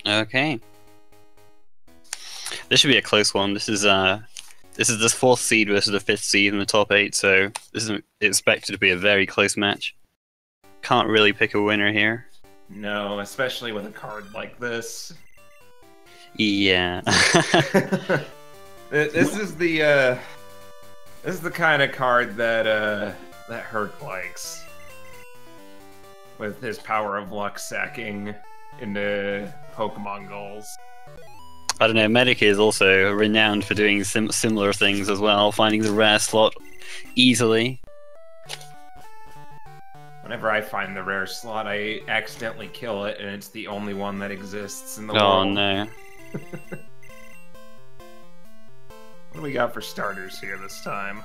Okay. This should be a close one. This is the fourth seed versus the fifth seed in the top 8, so this is expected to be a very close match. Can't really pick a winner here. No, especially with a card like this. Yeah. This is the kind of card that Herc likes. With his power of luck sacking into Pokemon goals. I don't know, Medic is also renowned for doing similar things as well, finding the rare slot easily. Whenever I find the rare slot, I accidentally kill it, and it's the only one that exists in the world. Oh no. What do we got for starters here this time?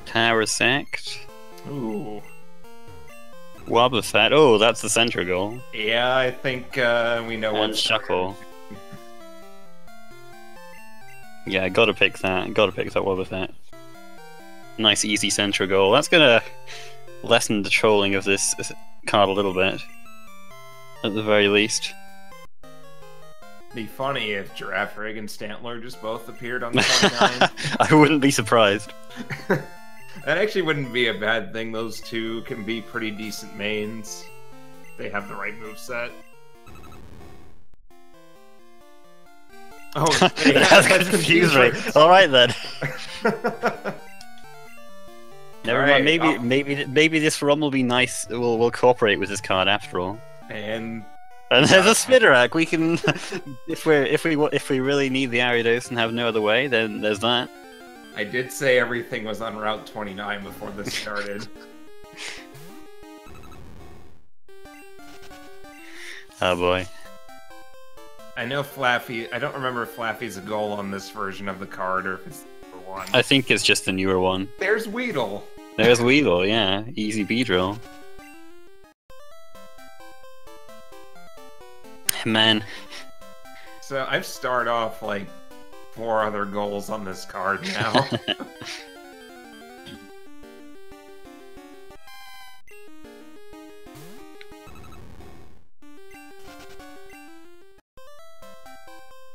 Tower Sect. Ooh. Wobbuffet. Oh, that's the central goal. Yeah, I think we know And what. Shuckle. Yeah, gotta pick that. Gotta pick that Wobbuffet. Nice, easy central goal. That's gonna lessen the trolling of this card a little bit. At the very least. Be funny if Girafarig and Stantler just both appeared on the 29. I wouldn't be surprised. That actually wouldn't be a bad thing. Those two can be pretty decent mains. They have the right moveset. Oh, yeah, that's confusing. Alright then. Never mind. Maybe this ROM will be nice. We'll cooperate with this card after all. And there's a Spinarak. We can, if we really need the Ariados and have no other way, then there's that. I did say everything was on Route 29 before this started. Oh boy. I know Flaffy. I don't remember if Flaffy's a goal on this version of the card or if it's the newer one. I think it's just the newer one. There's Weedle. There's Weedle, yeah. Easy B-drill. Man. So I've starred off like 4 other goals on this card now.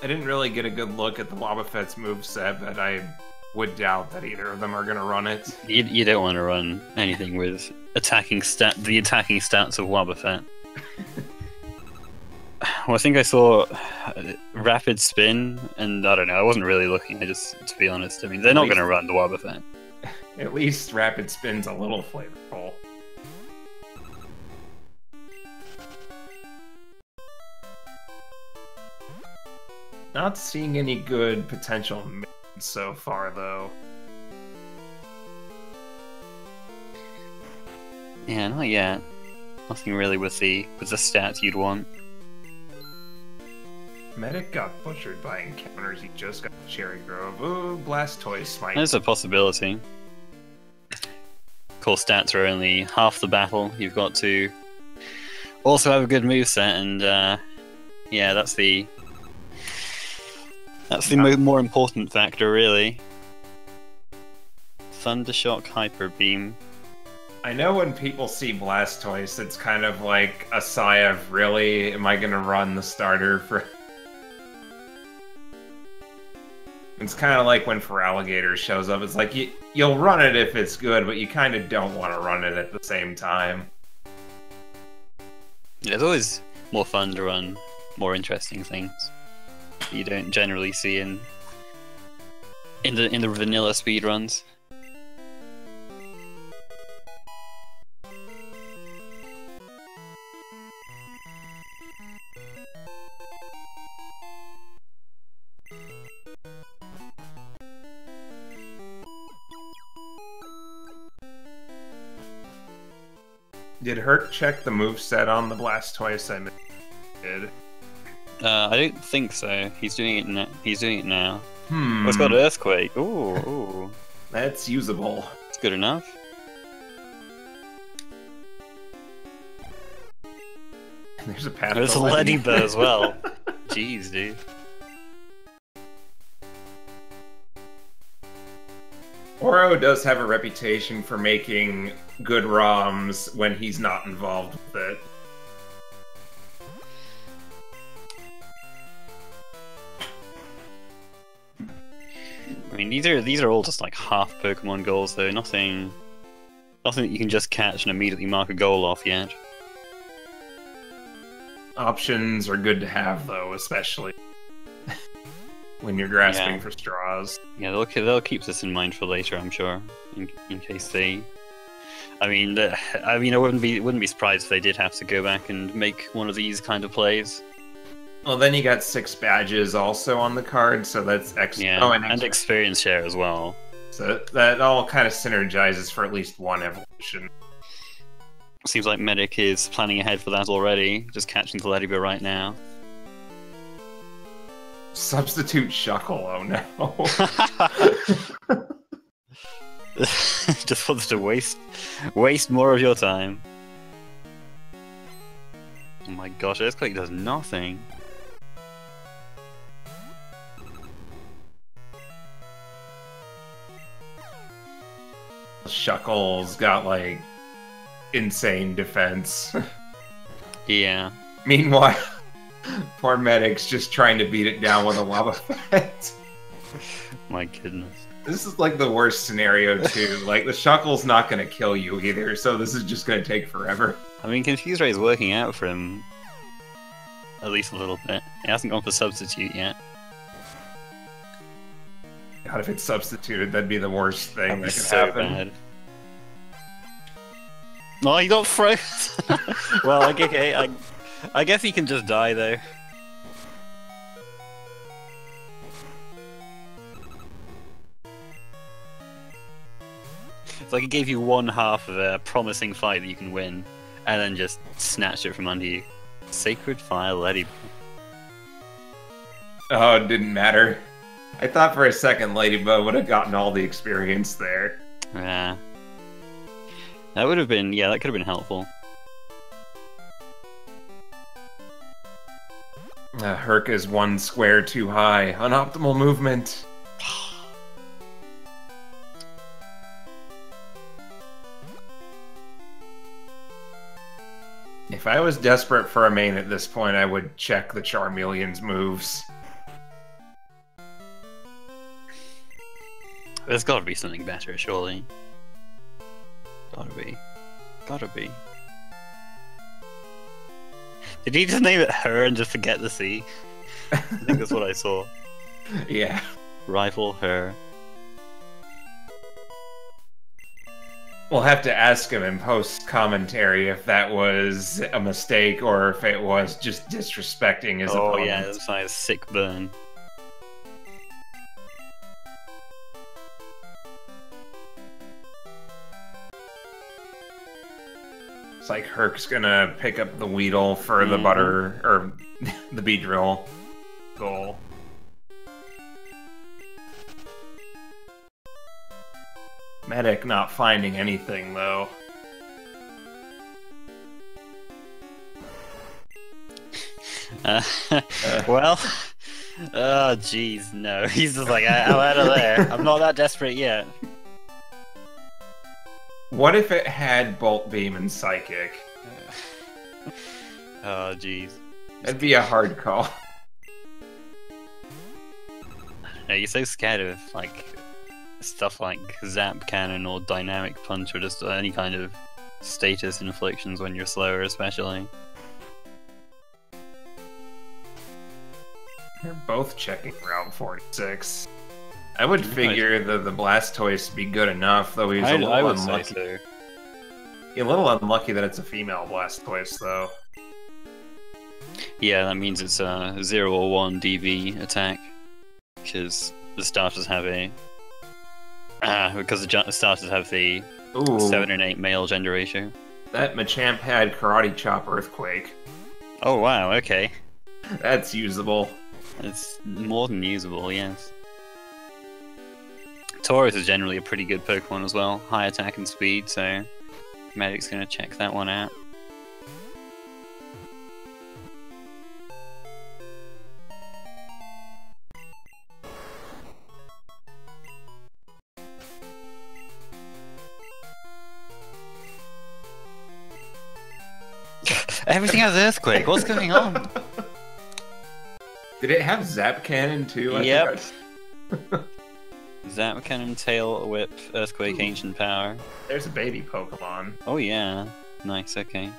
I didn't really get a good look at the Wobbuffet's moveset, but I would doubt that either of them are going to run it. You don't want to run anything with the attacking stats of Wobbuffet. Well, I think I saw Rapid Spin, and I don't know, I wasn't really looking, to be honest, I mean, they're not going to run the Wobbuffet. At least Rapid Spin's a little flavorful. Not seeing any good potential mains so far, though. Yeah, not yet. Nothing really with the stats you'd want. Medic got butchered by encounters. He just got Cherry Grove. Ooh, Blastoise Smite. There's a possibility. Of course, stats are only half the battle. You've got to also have a good moveset, and yeah, that's the more important factor, really. Thundershock, Hyper Beam. I know when people see Blastoise, it's kind of like a sigh of, really, am I gonna run the starter for... It's kind of like when Feraligatr shows up, it's like, you'll run it if it's good, but you kind of don't want to run it at the same time. Yeah, it's always more fun to run more interesting things that you don't generally see in the vanilla speedruns. Did Herc check the moveset on the Blastoise I did? I don't think so. He's doing it now. He's doing it now. Hmm. Oh, it's got Earthquake. Ooh. That's usable. It's good enough. There's a path. There's a Ladybird as well. Jeez, dude. Oro does have a reputation for making good ROMs when he's not involved with it. mean, these are all just like half Pokemon goals, though. Nothing that you can just catch and immediately mark a goal off yet. Options are good to have, though, especially when you're grasping for straws. Yeah, they'll keep this in mind for later, I'm sure, in case they. I mean, I wouldn't be surprised if they did have to go back and make one of these kind of plays. Well, then you got 6 badges also on the card, so that's extra. Yeah, oh, and experience share as well. So that all kind of synergizes for at least one evolution. Seems like Medic is planning ahead for that already, just catching the Ladybird right now. Substitute Shuckle, oh no. Just wants to waste more of your time. Oh my gosh, Earthquake does nothing. Shuckle's got like insane defense. Yeah. Meanwhile, poor Medic's just trying to beat it down with a lava fight. My goodness. This is like the worst scenario too. Like the Shuckle's not going to kill you either, so this is just going to take forever. I mean, Confuse Ray is working out for him at least a little bit. He hasn't gone for Substitute yet. God, if it's substituted, that'd be the worst thing that could so happen. Bad. Oh, he got froze. Well, okay, I guess he can just die though. It's like it gave you one half of a promising fight that you can win, and then just snatched it from under you. Sacred Fire Ladybird. Oh, it didn't matter. I thought for a second Ladybug would have gotten all the experience there. Yeah. That would have been, that could have been helpful. Herc is 1 square too high. Unoptimal movement. If I was desperate for a main at this point, I would check the Charmeleon's moves. There's gotta be something better, surely. Gotta be. Did he just name it Her and just forget the C? I think that's what I saw. Yeah. Rival Her. We'll have to ask him in post-commentary if that was a mistake or if it was just disrespecting his opponent. Oh yeah, that's like a sick burn. It's like Herc's gonna pick up the Weedle for the butter, or the Beedrill goal. Medic not finding anything, though. Well, oh jeez, no. He's just like, I'm out of there. I'm not that desperate yet. What if it had Bolt Beam and Psychic? Oh jeez. That'd be a hard call. No, you're so scared of like stuff like Zap Cannon or Dynamic Punch or just any kind of status inflictions when you're slower, especially. They're both checking Route 46. I would figure the Blastoise would be good enough, though he's a little unlucky. So. A little unlucky that it's a female Blastoise, though. Yeah, that means it's a 0 or 1 DV attack. Because the starters have the starters have the 7 and 8 male gender ratio. That Machamp had Karate Chop Earthquake. Oh wow, okay. That's usable. It's more than usable, yes. Tauros is generally a pretty good Pokemon as well. High attack and speed, so Medic's gonna check that one out. Everything has Earthquake, what's going on? Did it have Zap Cannon too? Yep. Zap Cannon, Tail Whip, Earthquake, Ancient Power. There's a baby Pokemon. Oh yeah, nice. Okay.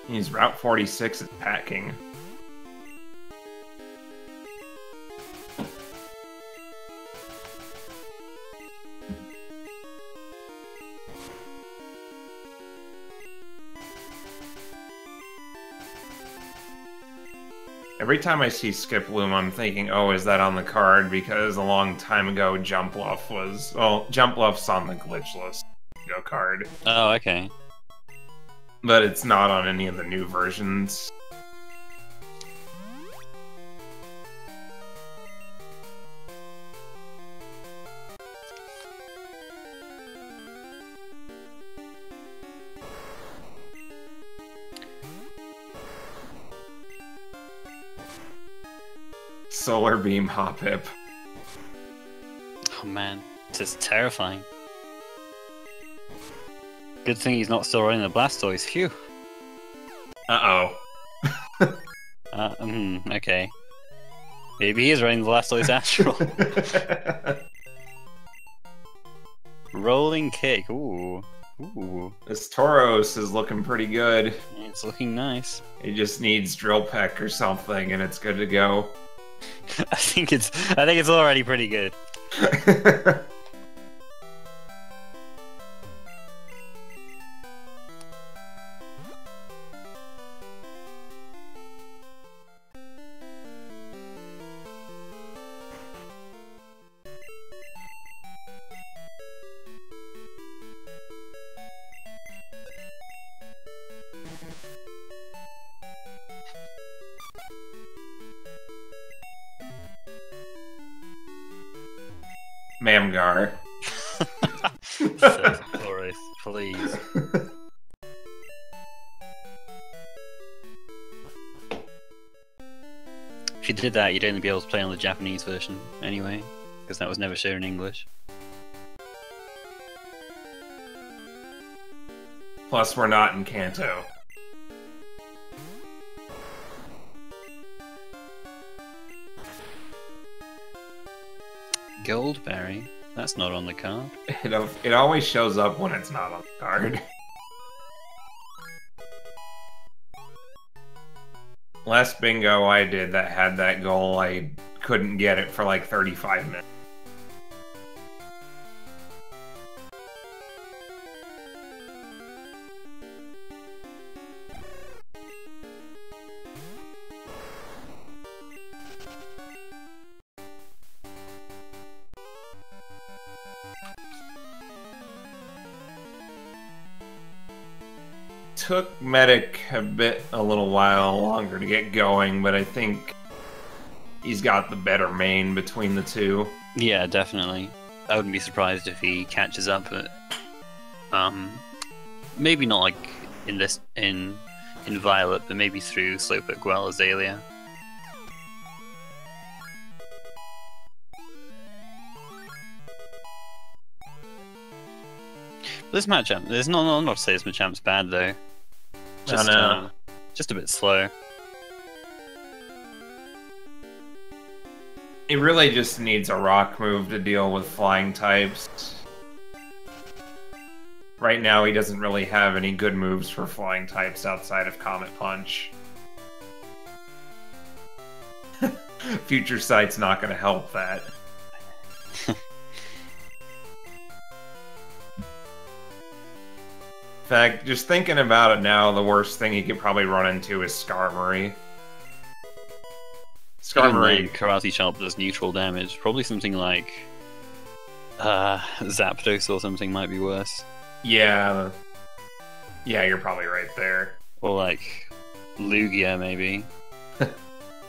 He's Route 46 is packing. Every time I see Skiploom, I'm thinking, oh, is that on the card? Because a long time ago, Jumpluff was... Well, Jumpluff's on the glitchless card. Oh, okay. But it's not on any of the new versions. Solar Beam Hoppip. Oh man, this is terrifying. Good thing he's not still running the Blastoise. Phew. Uh-oh. Okay. Maybe he is running the Blastoise Astral. Rolling Kick. Ooh. Ooh. This Tauros is looking pretty good. It's looking nice. It just needs Drill Peck or something, and it's good to go. I think it's already pretty good. Mamgar. Boris, please. If you did that, you'd only be able to play on the Japanese version anyway, because that was never shown in English. Plus, we're not in Kanto. Goldberry? That's not on the card. It always shows up when it's not on the card. Last bingo I did that had that goal, I couldn't get it for like 35 minutes. Took Medic a little while longer to get going, but I think he's got the better main between the two. Yeah, definitely. I wouldn't be surprised if he catches up, but maybe not like in Violet, but maybe through Slowpoke, Well, Azalea. This matchup, there's not to say this matchup's bad though. Just a bit slow. It really just needs a rock move to deal with flying types. Right now, he doesn't really have any good moves for flying types outside of Comet Punch. Future Sight's not going to help that. In fact, just thinking about it now, the worst thing he could probably run into is Skarmory. Skarmory. Karate Chop does neutral damage. Probably something like Zapdos or something might be worse. Yeah. Yeah, you're probably right there. Or like Lugia, maybe.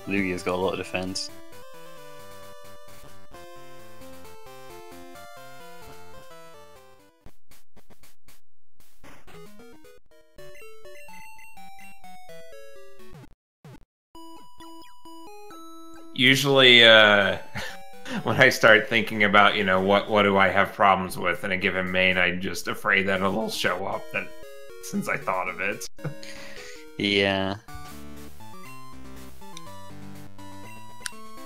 Lugia's got a lot of defense. Usually, when I start thinking about, what do I have problems with in a given main, I'm just afraid that it'll show up that since I thought of it. Yeah.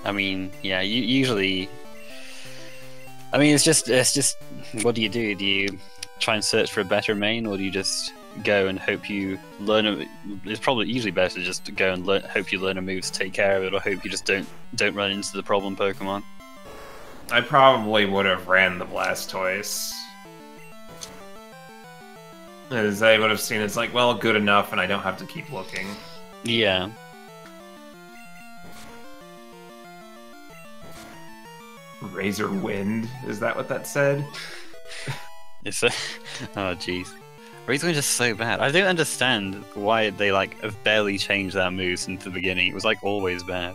I mean, yeah, usually... I mean, it's just, what do? Do you try and search for a better main, or do you just go and hope you learn a... It's probably usually better to just go and hope you learn a move to take care of it, or hope you just don't run into the problem Pokemon. I probably would have ran the Blastoise. As I would have seen it's like, well, good enough, and I don't have to keep looking. Yeah. Razor Wind, is that what that said? It's a... Oh, jeez. Razor Wind is so bad. I don't understand why they, like, have barely changed that move since the beginning. It was, like, always bad.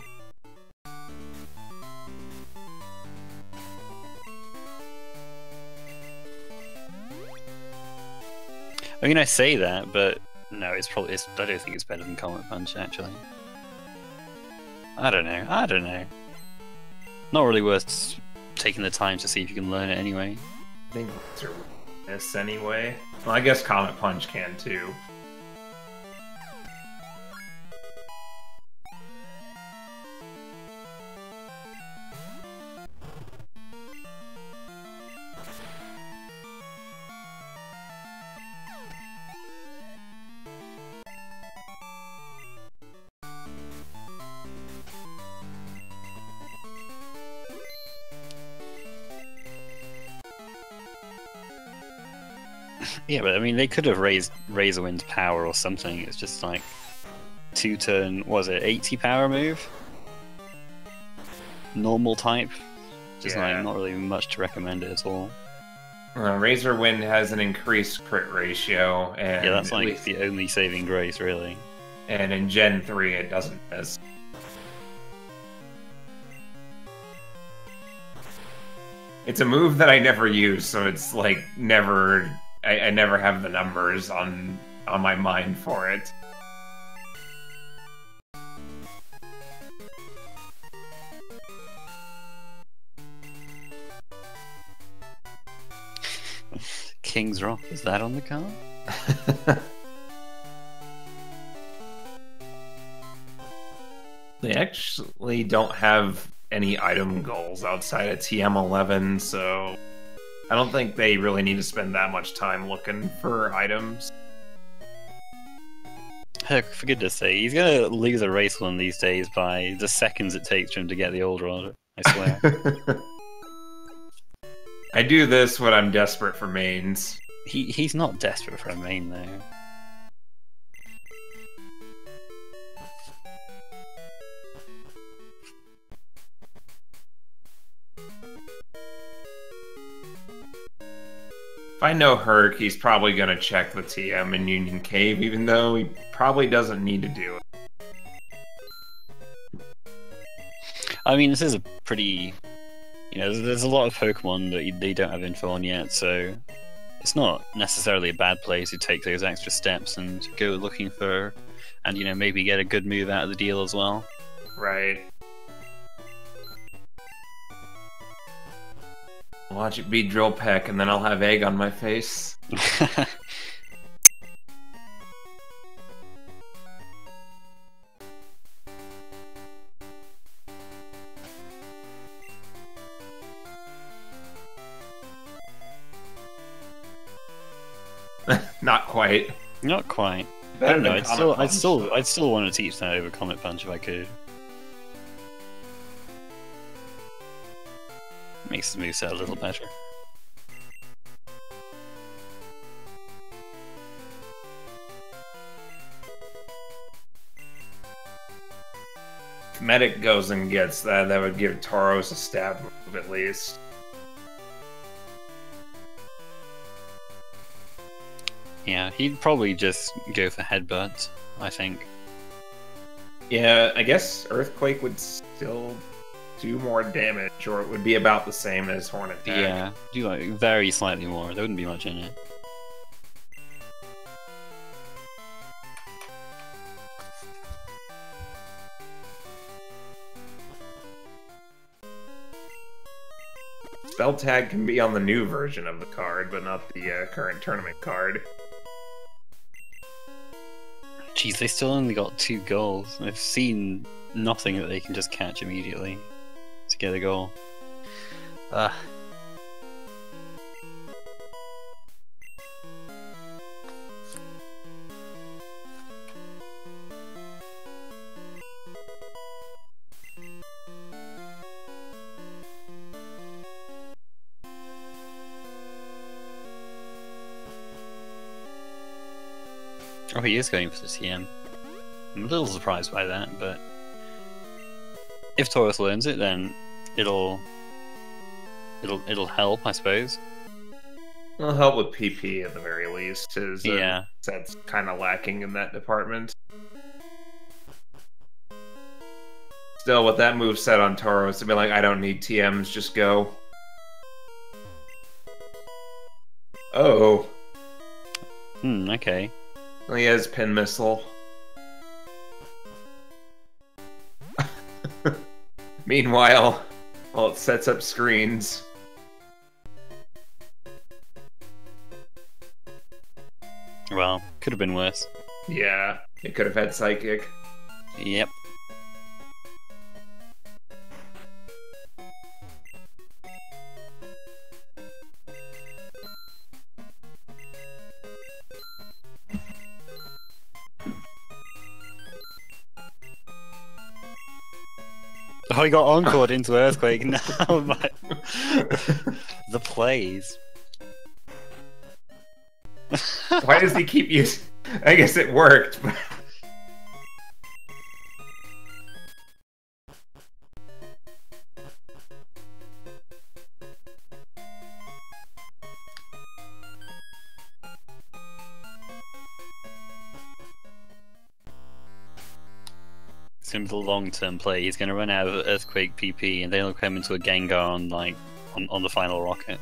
I mean, I say that, but no, it's probably... I don't think it's better than Comet Punch, actually. I don't know. Not really worth taking the time to see if you can learn it anyway. I think Razor Miss anyway. Well, I guess Comet Punch can too. Yeah, but I mean, they could have raised Razor Wind's power or something. It's just like 2-turn, was it 80 power move? Normal type. Just like not really much to recommend it at all. Razor Wind has an increased crit ratio, and yeah, that's like the only saving grace, really. And in Gen 3, it doesn't miss. It's a move that I never use, so it's like never. I never have the numbers on my mind for it. King's Rock, is that on the card? They actually don't have any item goals outside of TM11, so I don't think they really need to spend that much time looking for items. Heck, for goodness sake, he's gonna lose a race one these days by the seconds it takes for him to get the old order, I swear. I do this when I'm desperate for mains. He's not desperate for a main, though. If I know Herc, he's probably going to check the TM in Union Cave, even though he probably doesn't need to do it. I mean, this is a pretty... You know, there's a lot of Pokemon that they don't have info on yet, so it's not necessarily a bad place to take those extra steps and go looking for... And, you know, maybe get a good move out of the deal as well. Right. Watch it be Drill Peck, and then I'll have egg on my face. Not quite. Not quite. I don't know. I'd still want to teach that over Comet Punch if I could. Makes the moveset a little better. If Medic goes and gets that, that would give Tauros a stab move at least. Yeah, he'd probably just go for Headbutt, I think. Yeah, I guess Earthquake would still do more damage, or it would be about the same as Horn Attack. Yeah, do like very slightly more. There wouldn't be much in it. Spell Tag can be on the new version of the card, but not the current tournament card. Jeez, they still only got 2 goals. They've seen nothing that they can just catch immediately to get a goal. Oh, he is going for the TM. I'm a little surprised by that, but if Taurus learns it, then it'll help, I suppose. It'll help with PP at the very least. Yeah, that's kind of lacking in that department. Still, with that move set on Tauros, to be like, I don't need TMs, just go. Oh. Okay. Well, he has pin missile. Meanwhile, while it sets up screens. Well, could have been worse. Yeah, it could have had Psychic. Yep. Oh, he got encored into Earthquake. Now the plays. Why does he keep using... I guess it worked, but... It's gonna be the long-term play. He's gonna run out of Earthquake PP, and then he'll come into a Gengar on on the final rocket.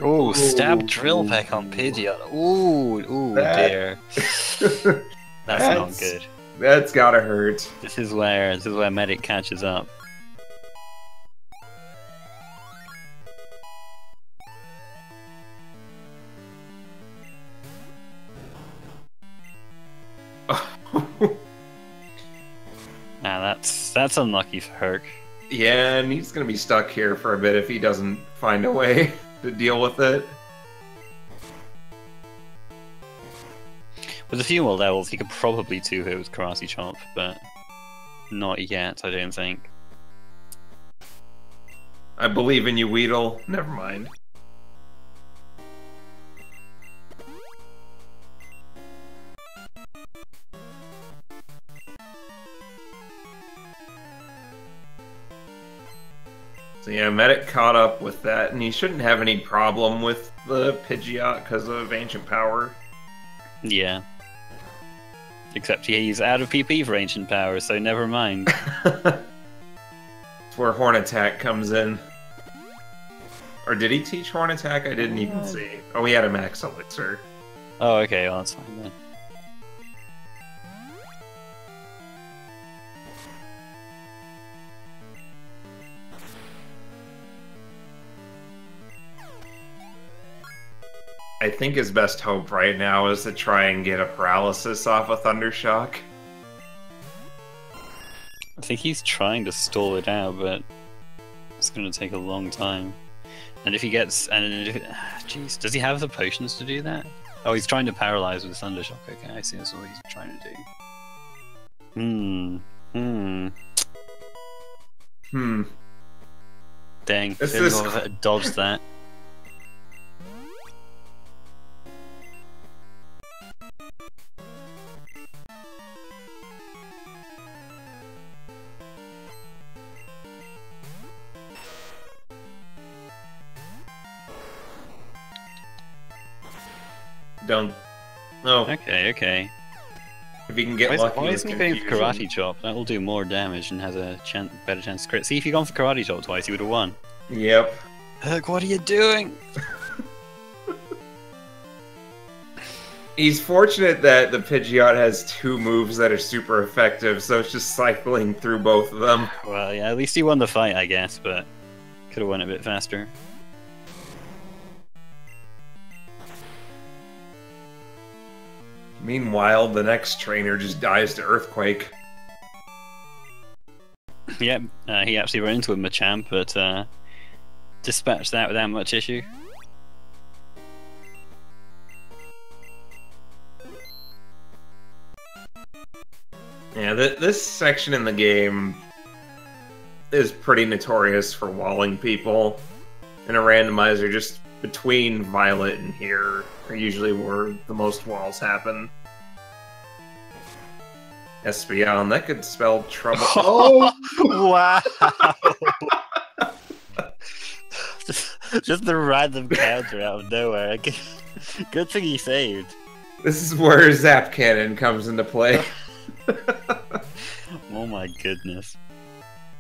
Ooh, stab drill peck on Pidgeot. Ooh, dear. That's not good. That's gotta hurt. This is where Medic catches up. That's unlucky for Herc. Yeah, and he's gonna be stuck here for a bit if he doesn't find a way to deal with it. With a few more levels, he could probably 2-hit with Karate Chop, but not yet, I don't think. I believe in you, Weedle. Never mind. So yeah, Medic caught up with that, and he shouldn't have any problem with the Pidgeot because of Ancient Power. Yeah. Except he's out of PP for Ancient Power, so never mind. That's where Horn Attack comes in. Or did he teach Horn Attack? I didn't even see. Oh, he had a Max Elixir. Oh, okay, well, that's fine then. I think his best hope right now is to try and get a paralysis off a Thundershock. I think he's trying to stall it out, but it's going to take a long time. And if he gets... Jeez, does he have the potions to do that? Oh, he's trying to paralyze with Thundershock. Okay, I see, that's what he's trying to do. Dang, dodged that. Don't. No. Okay. If he can get lucky. Why isn't he going for Karate Chop? That will do more damage and has a better chance to crit. See, if you'd gone for Karate Chop twice, he would have won. Yep. Herc, what are you doing? He's fortunate that the Pidgeot has 2 moves that are super effective, so it's just cycling through both of them. Well, yeah, at least he won the fight, I guess, but could have won it a bit faster. Meanwhile, the next trainer just dies to Earthquake. Yep, he actually ran into a Machamp, but dispatched that without much issue. Yeah, this section in the game is pretty notorious for walling people. In a randomizer, just between Violet and here are usually where the most walls happen. Espeon, that could spell trouble. Oh! Wow! just the random counter out of nowhere. Good thing he saved. This is where Zap Cannon comes into play. Oh my goodness.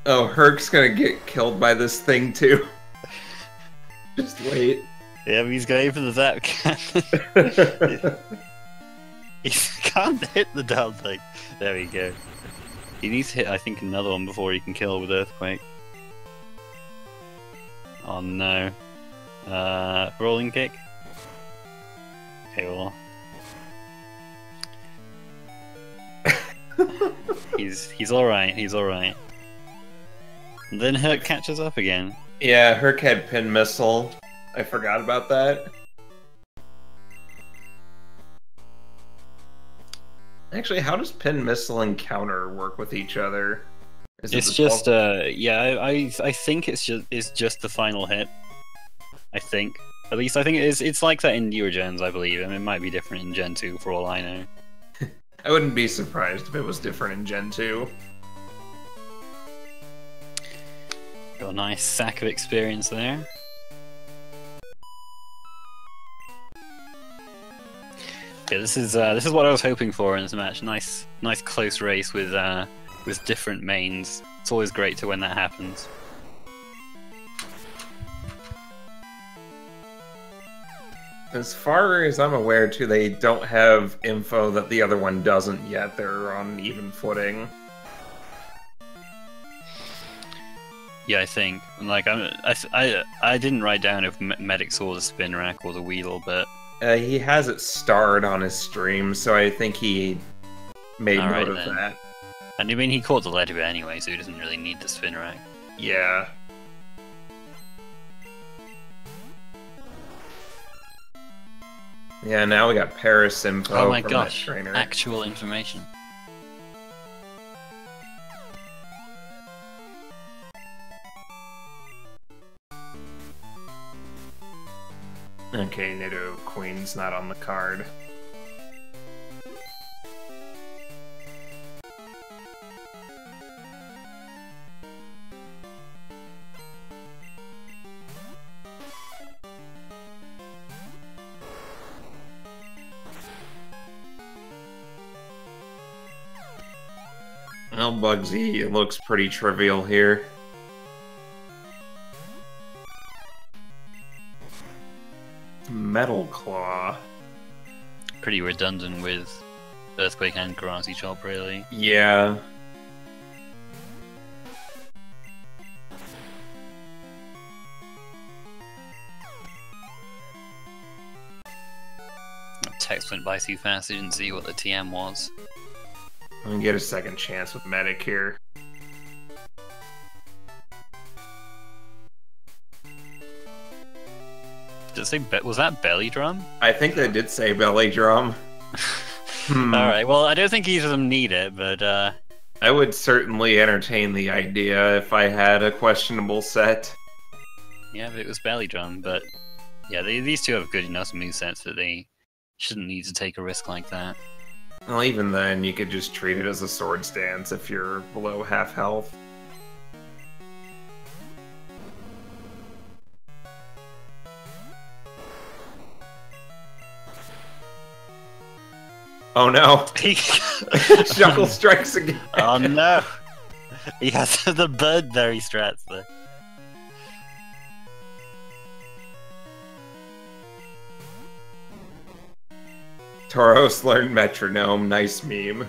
Oh, Herc's gonna get killed by this thing too. Just wait. Yeah, but he's going for the Zap Cannon. He can't hit the damn thing. There we go. He needs to hit, I think, another one before he can kill with Earthquake. Oh no. Rolling kick? Okay, well. He's alright, he's alright. And then Herc catches up again. Yeah, Herc had Pin Missile. I forgot about that. Actually, how does Pin Missile and Counter work with each other? It's just yeah, I think it's just the final hit. I think. At least I think it's like that in newer gens, I believe. I mean, it might be different in Gen 2 for all I know. I wouldn't be surprised if it was different in Gen 2. Got a nice sack of experience there. Yeah, this is what I was hoping for in this match. Nice close race with different mains. It's always great to when that happens. As far as I'm aware, too, they don't have info that the other one doesn't yet. They're on even footing. Yeah, I think. Like I didn't write down if Medic saw the spin rack or the Weedle, but he has it starred on his stream, so I think he made note of that. And I mean, he caught the Ledyba anyway, so he doesn't really need the spin rack. Yeah. Yeah, now we got Paris info Oh my from gosh, that trainer. actual information. Okay, Nido Queen's not on the card. Well, Bugsy, it looks pretty trivial here. Metal Claw. Pretty redundant with Earthquake and Grassy Chop, really. Yeah. Text went by too fast, I didn't see what the TM was. I'm gonna get a second chance with Medic here. Did it say was that Belly Drum? I think they did say Belly Drum. Alright, well, I don't think either of them need it, but I would certainly entertain the idea if I had a questionable set. yeah, but it was Belly Drum, but yeah, these two have good enough movesets that they shouldn't need to take a risk like that. Well, even then, you could just treat it as a sword stance if you're below half health. Oh no! Shuckle strikes again! Oh no! He has the Birdberry strats though. Tauros learned metronome. Nice meme.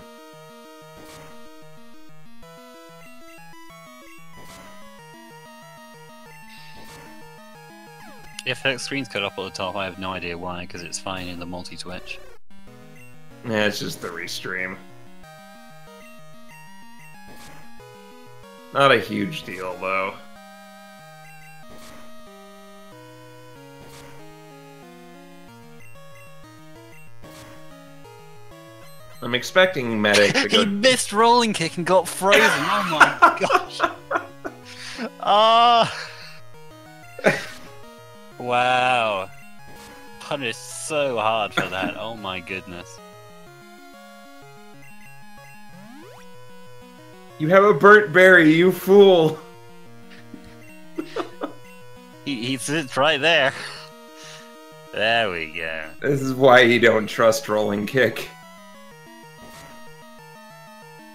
If her screen's cut off at the top, I have no idea why, because it's fine in the multi-twitch. Yeah, it's just the restream. Not a huge deal, though. I'm expecting Medic to go... He missed rolling kick and got frozen, oh my gosh! Ah! Wow. Punished so hard for that, oh my goodness. You have a burnt berry, you fool! He sits right there. There we go. This is why you don't trust rolling kick.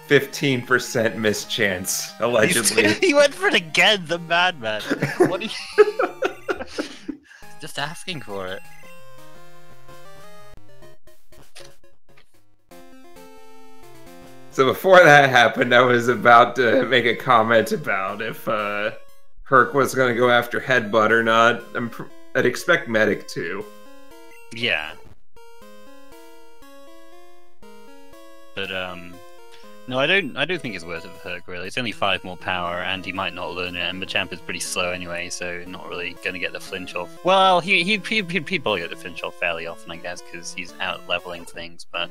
15% mischance, allegedly. He went for it again, the madman. What are you... Just asking for it. So before that happened, I was about to make a comment about if Herc was going to go after Headbutt or not. I'd expect Medic to. Yeah. But, no, I don't think it's worth it for Herc, really. It's only 5 more power, and he might not learn it, and Machamp is pretty slow anyway, so not really going to get the flinch off. Well, he'd probably get the flinch off fairly often, I guess, because he's out-leveling things, but...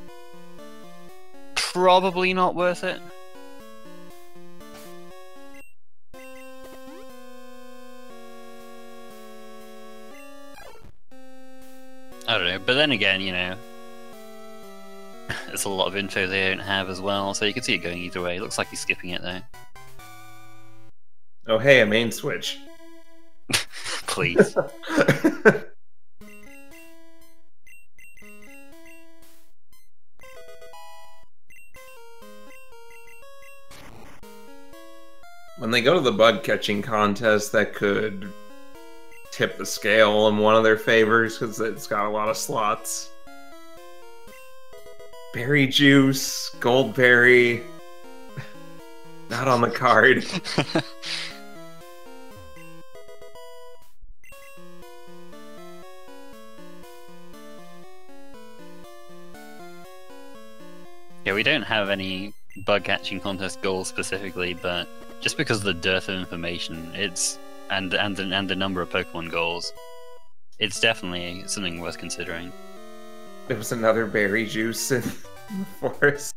probably not worth it. I don't know, but then again, you know, there's a lot of info they don't have as well, so you can see it going either way. It looks like he's skipping it though. Oh hey, a main switch. Please. When they go to the bug catching contest, that could tip the scale in one of their favors because it's got a lot of slots. Berry juice, gold berry, not on the card. Yeah, we don't have any bug catching contest goals specifically, but just because of the dearth of information, it's and the number of Pokemon goals, it's definitely something worth considering. There was another berry juice in the forest.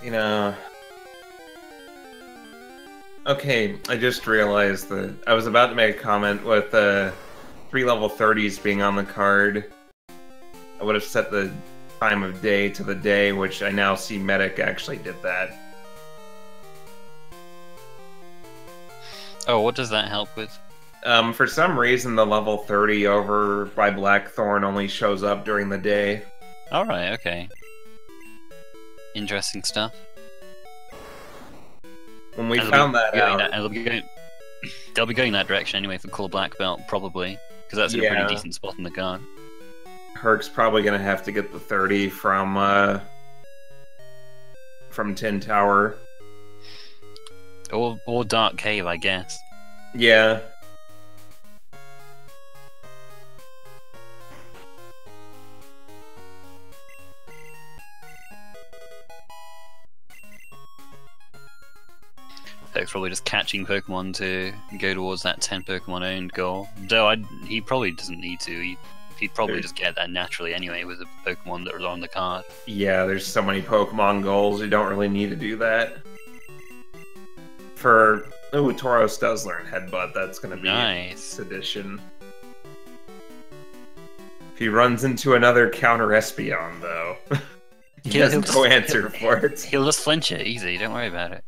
You know... Okay, I just realized that I was about to make a comment with 3 level 30s being on the card. I would have set the time of day to the day, which I now see Medic actually did that. Oh, what does that help with? For some reason, the level 30 over by Blackthorn only shows up during the day. Alright, okay. Interesting stuff. When we found that out... They'll be going that direction anyway for Color Black Belt, probably. Because that's in a pretty decent spot in the card. Herc's probably going to have to get the 30 from Tin Tower. Or Dark Cave, I guess. Yeah. Herc's probably just catching Pokemon to go towards that 10 Pokemon owned goal. Though he probably doesn't need to. He'd probably just get that naturally anyway with the Pokemon that are on the card. Yeah, there's so many Pokemon goals, you don't really need to do that. For Ooh, Tauros does learn Headbutt. That's going to be nice addition. If he runs into another counter Espeon, though, he has no answer for it. He'll just flinch it easy. Don't worry about it.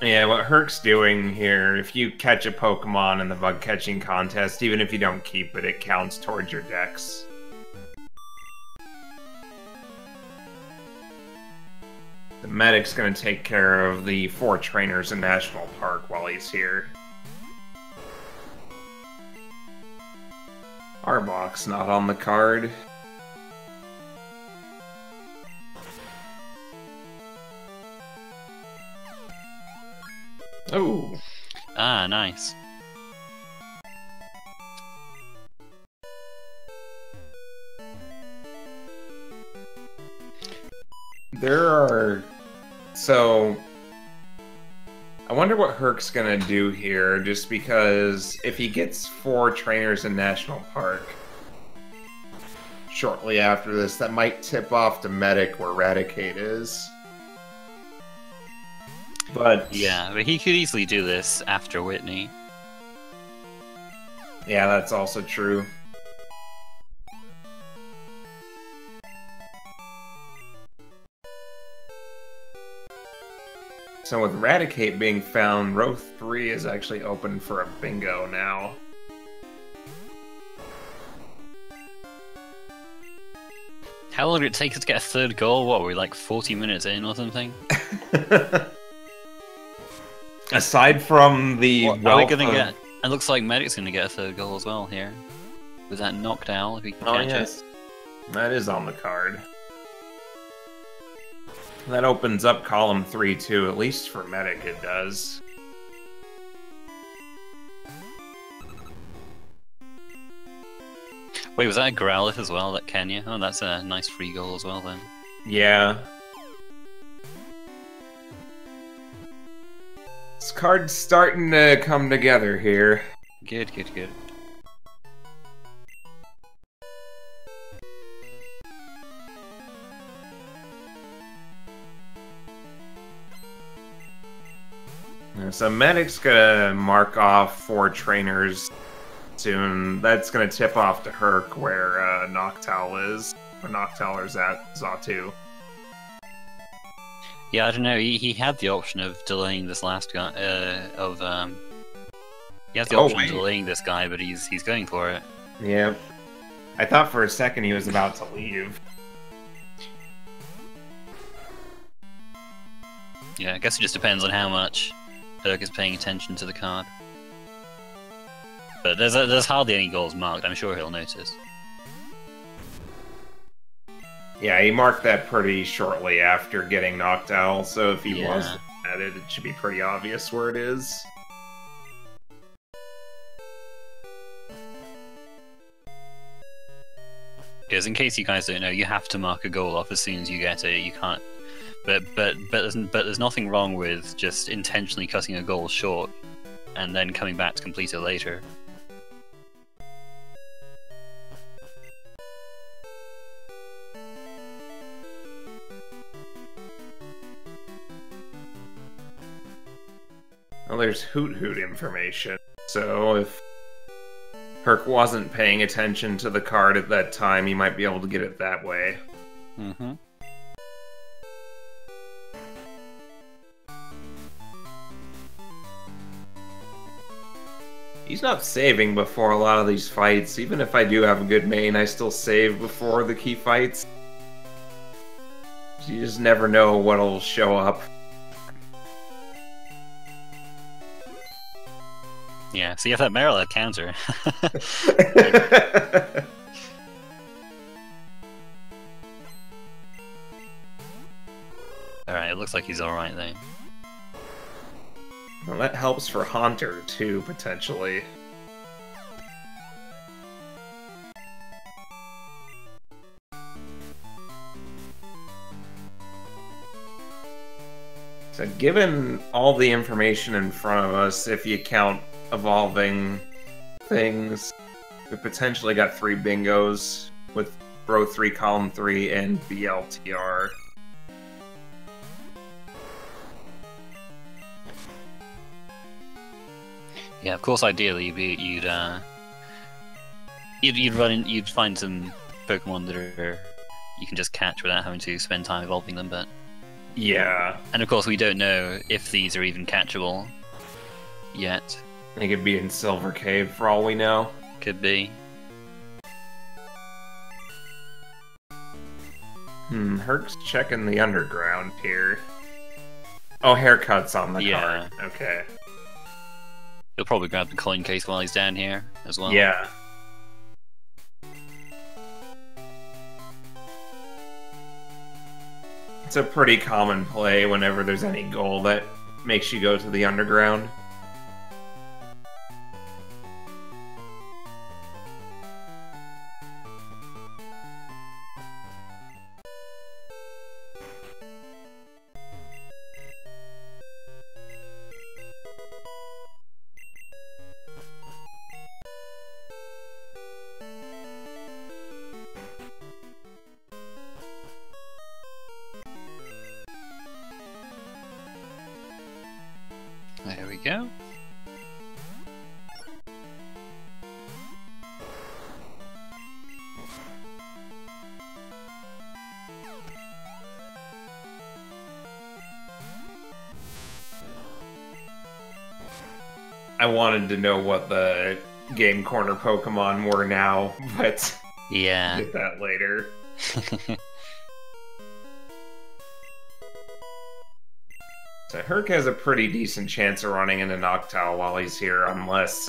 Yeah, what Herc's doing here, if you catch a Pokemon in the bug catching contest, even if you don't keep it, it counts towards your dex. The medic's gonna take care of the 4 trainers in National Park while he's here. Arbok's not on the card. Oh. Ah, nice. There are... So... I wonder what Herc's gonna do here, just because if he gets 4 trainers in National Park shortly after this, that might tip off to Medic where Raticate is. But yeah, but he could easily do this after Whitney. Yeah, that's also true. So with Raticate being found, row 3 is actually open for a bingo now. How long did it take us to get a 3rd goal? What, were we like 40 minutes in or something? Aside from the what are we gonna get? It looks like Medic's gonna get a 3rd goal as well here. Was that Noctowl if we can catch it? That is on the card. That opens up column 3 too, at least for Medic it does. Wait, was that a Growlithe as well, that Kenya? Oh, that's a nice free goal as well then. Yeah. This card's starting to come together here. Good, good, good. So Medic's gonna mark off 4 trainers soon. That's gonna tip off to Herc where Noctowl is. Or Noctowler's at Xatu. Yeah, I don't know. He had the option of delaying this last guy. He has the option of delaying this guy, but he's going for it. Yeah. I thought for a second he was about to leave. Yeah, I guess it just depends on how much Herc is paying attention to the card. But there's hardly any goals marked. I'm sure he'll notice. Yeah, he marked that pretty shortly after getting Noctowl, so if he was at it, it should be pretty obvious where it is. Because in case you guys don't know, you have to mark a goal off as soon as you get it. You can't. But there's nothing wrong with just intentionally cutting a goal short and then coming back to complete it later. Well, there's Hoot Hoot information. So if Herc wasn't paying attention to the card at that time, he might be able to get it that way. Mm-hmm. He's not saving before a lot of these fights. Even if I do have a good main, I still save before the key fights. You just never know what'll show up. Yeah, so you have that Marilla counter. Alright, it looks like he's alright then. Well, that helps for Haunter, too, potentially. So given all the information in front of us, if you count evolving things, we potentially got 3 bingos with row 3, column 3, and BLTR. Yeah, of course. Ideally, you'd find some Pokemon that are you can just catch without having to spend time evolving them. But yeah, and of course, we don't know if these are even catchable yet. they could be in Silver Cave for all we know. Could be. Herc's checking the underground here. Oh, haircuts on the card. Okay. He'll probably grab the coin case while he's down here as well. Yeah. It's a pretty common play whenever there's any goal that makes you go to the underground. There we go. I wanted to know what the Game Corner Pokemon were now, but Yeah. get that later. So Herc has a pretty decent chance of running into Noctowl while he's here, unless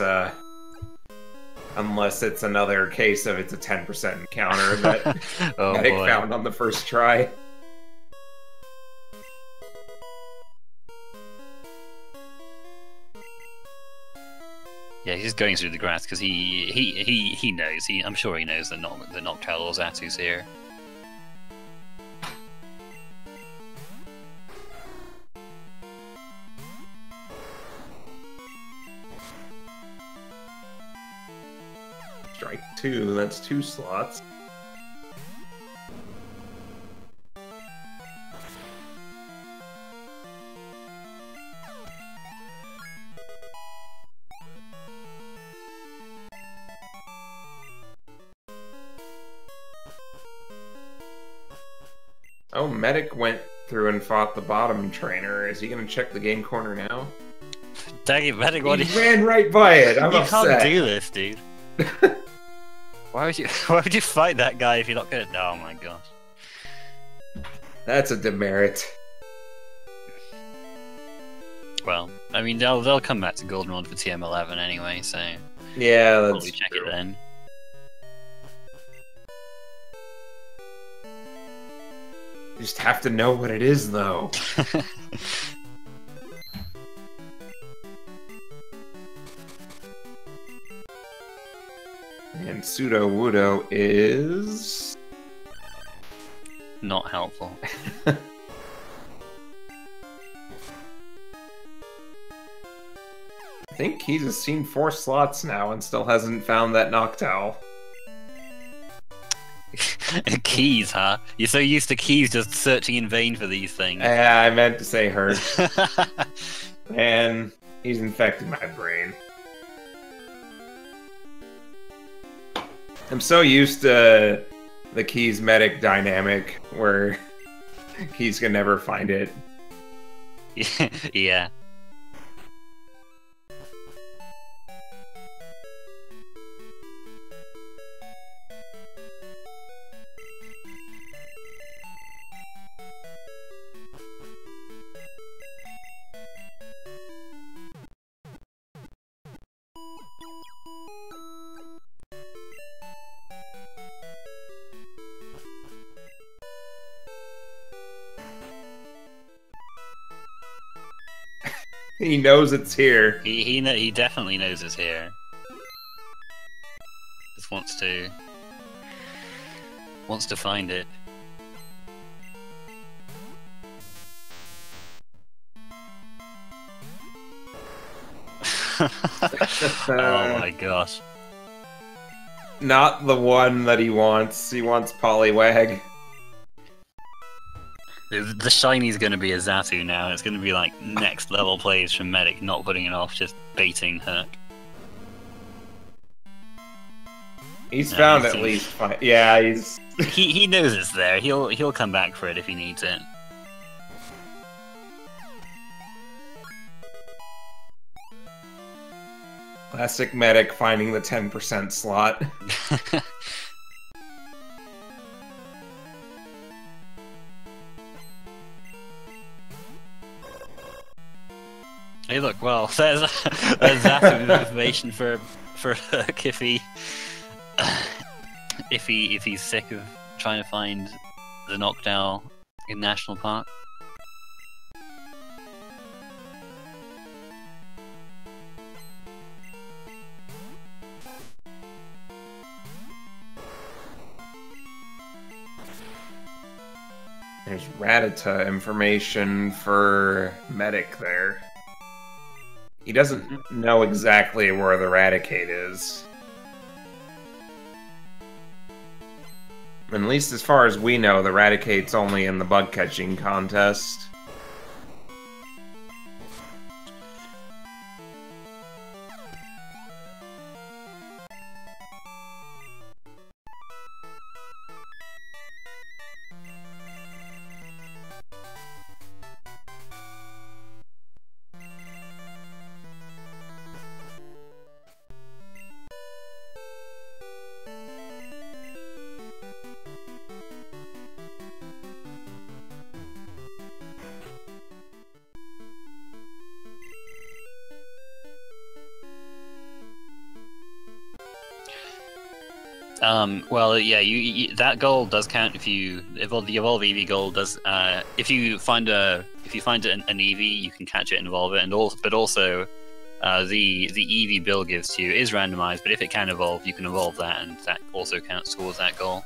it's another case of it's a 10% encounter that Oh Medic boy. found on the first try. Yeah, he's just going through the grass because he knows. I'm sure he knows that Noctowl or Zatu's here. Strike 2, that's 2 slots. Oh, Medic went through and fought the bottom trainer. Is he going to check the game corner now? Dang it, Medic, what He ran right by it. I'm you upset. can't do this, dude. Why would you fight that guy if you're not gonna? Oh my gosh. That's a demerit. Well, I mean they'll come back to Goldenrod for TM11 anyway, so Yeah, that's probably check true. it then. You just have to know what it is, though. And Pseudo Wudo is Not helpful. I think he's seen 4 slots now and still hasn't found that Noctowl. Keys, huh? You're so used to Keys just searching in vain for these things. Yeah, I meant to say her. Man, he's infected my brain. I'm so used to the Keys Medic dynamic where Keys can never find it. Yeah. He knows it's here. He definitely knows it's here. Just wants to find it. Oh my gosh. Not the one that he wants. He wants Poliwag. The shiny's gonna be a Zatu now. It's gonna be like next level plays from Medic, not putting it off, just baiting Herc. He's No, found he's at seen- least 5. Yeah, he's... he knows it's there. He'll come back for it if he needs it. Classic medic finding the 10% slot. Hey, look, well, there's that information for Herc if he's sick of trying to find the Noctowl in National Park. There's Rattata information for medic there. He doesn't know exactly where the Raticate is. At least as far as we know, the Raticate's only in the bug catching contest. Well, yeah, that goal does count if you evolve. The evolve EV goal does. If you find an EV, you can catch it and evolve it, but also the EV Bill gives to you is randomized. But if it can evolve, you can evolve that, and that also counts towards that goal.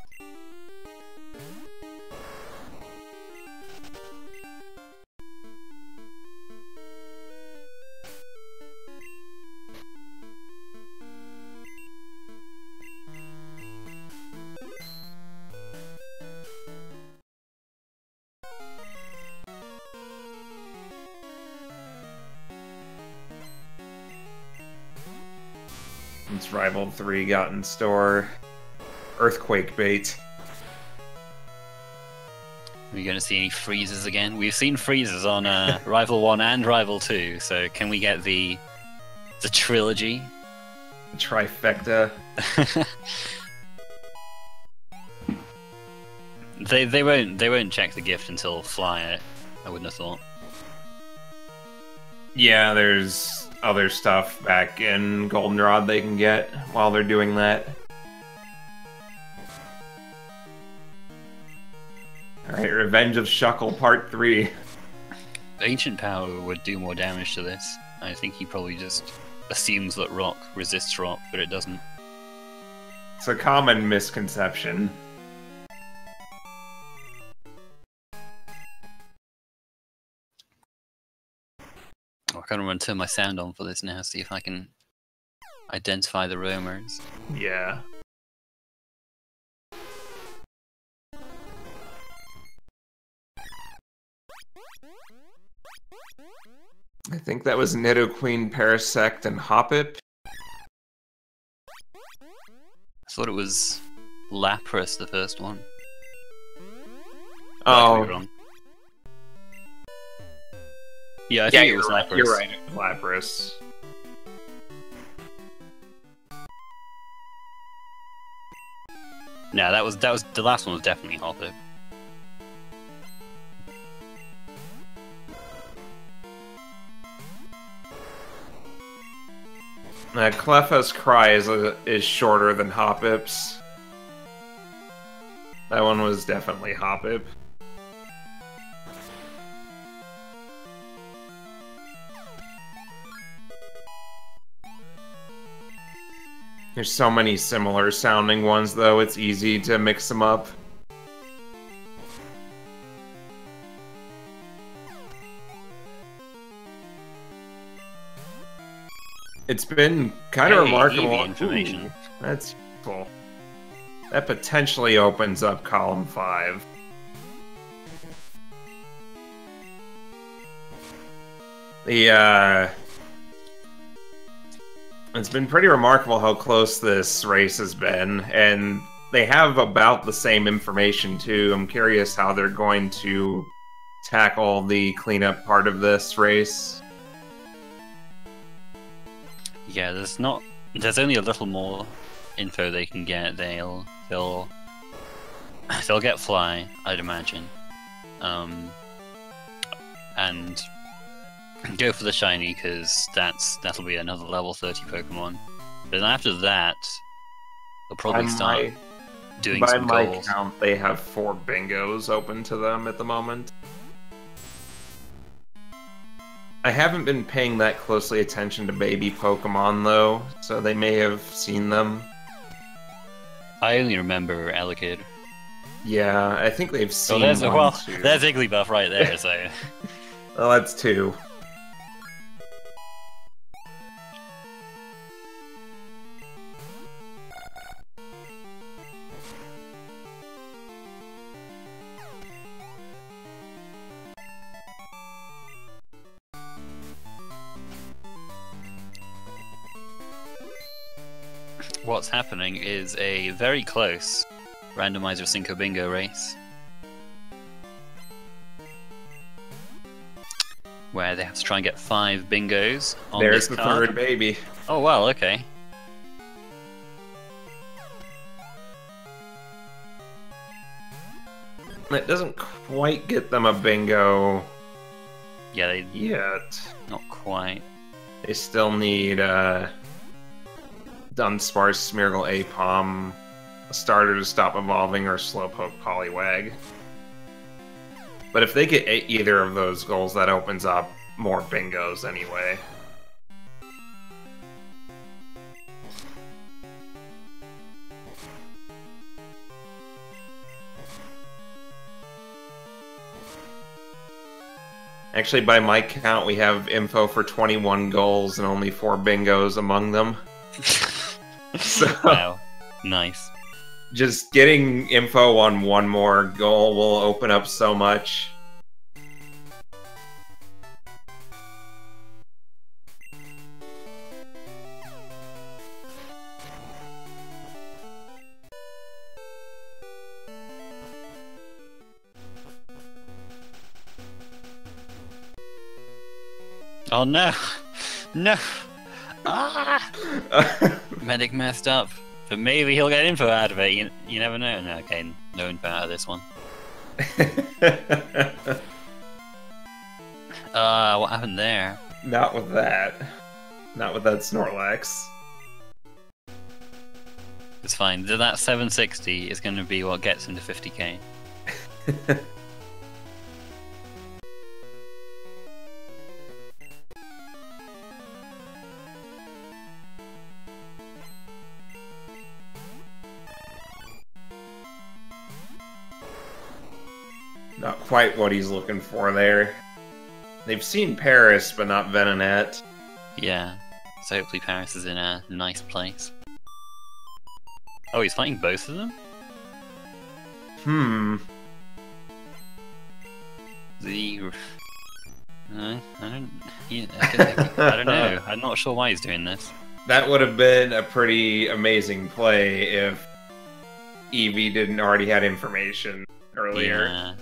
It's Rival 3 got in store. Earthquake bait. Are we going to see any freezes again? We've seen freezes on Rival 1 and Rival 2, so can we get the trilogy? Trifecta. They won't check the gift until fly it, I wouldn't have thought. Yeah, there's other stuff back in Goldenrod they can get while they're doing that. Alright, Revenge of Shuckle Part 3. Ancient Power would do more damage to this. I think he probably just assumes that rock resists rock, but it doesn't. It's a common misconception. I kind of want to turn my sound on for this now, see if I can identify the roamers. Yeah. I think that was Nidoqueen, Parasect, and Hoppip. I thought it was Lapras, the first one. But I could be wrong. Yeah, I think it was Lapras. You're right, it was Lapras. No, that was the last one was definitely Hoppip. Cleffa's Cry is shorter than Hoppip's. That one was definitely Hoppip. There's so many similar sounding ones, though, it's easy to mix them up. It's been kind of remarkable. EV information. Ooh, that's cool. That potentially opens up column 5. It's been pretty remarkable how close this race has been, and they have about the same information too. I'm curious how they're going to tackle the cleanup part of this race. Yeah, there's only a little more info they can get. They'll get Fly, I'd imagine. And go for the shiny, because that'll be another level 30 Pokemon. But then after that, they'll probably start doing some goals. By my count, they have 4 bingos open to them at the moment. I haven't been paying that closely attention to baby Pokemon, though, so they may have seen them. I only remember Elekid. Yeah, I think they've seen there's too. There's Igglybuff right there, so... Well, that's 2. What's happening is a very close Randomizer Cinco Bingo race, where they have to try and get 5 bingos on There's this the card. 3rd baby. Oh well, okay. It doesn't quite get them a bingo. Yeah, they yet. Not quite. They still need Dunsparce, Smeargle, Apom, a starter to stop evolving, or Slowpoke, Poliwag. But if they get either of those goals, that opens up more bingos anyway. Actually, by my count, we have info for 21 goals and only 4 bingos among them. So, wow, nice. Just getting info on 1 more goal will open up so much. Oh no! No! Ah! Medic messed up. But maybe he'll get info out of it, you never know. No, okay, no info out of this one. What happened there? Not with that. Not with that Snorlax. It's fine. That 760 is going to be what gets him to 50k. Not quite what he's looking for there. They've seen Paris, but not Venonat. Yeah, so hopefully Paris is in a nice place. Oh, he's fighting both of them? I don't know. I'm not sure why he's doing this. That would have been a pretty amazing play if Eevee didn't already had information earlier. Yeah.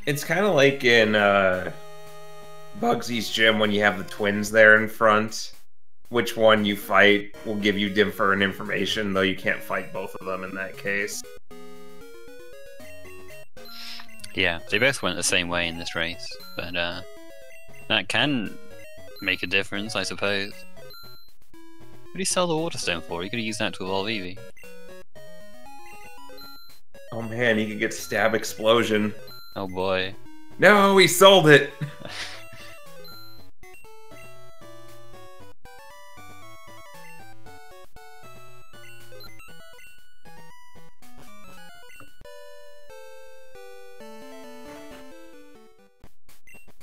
It's kind of like in Bugsy's gym when you have the twins there in front. Which one you fight will give you different information, though you can't fight both of them in that case. Yeah, they both went the same way in this race, but that can make a difference, I suppose. What did he sell the Waterstone for? He could have used that to evolve Eevee. Oh man, he could get Stab Explosion. Oh boy. No, he sold it!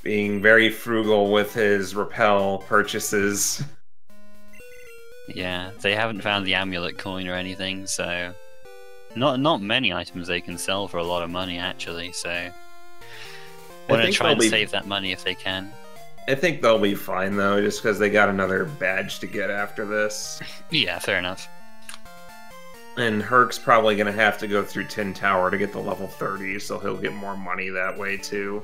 Being very frugal with his Repel purchases. Yeah, they haven't found the amulet coin or anything, so not many items they can sell for a lot of money actually. So want to think try and they'll be- save that money if they can. I think they'll be fine though, just because they got another badge to get after this. Yeah, fair enough. And Herc's probably going to have to go through Tin Tower to get to level 30, so he'll get more money that way too.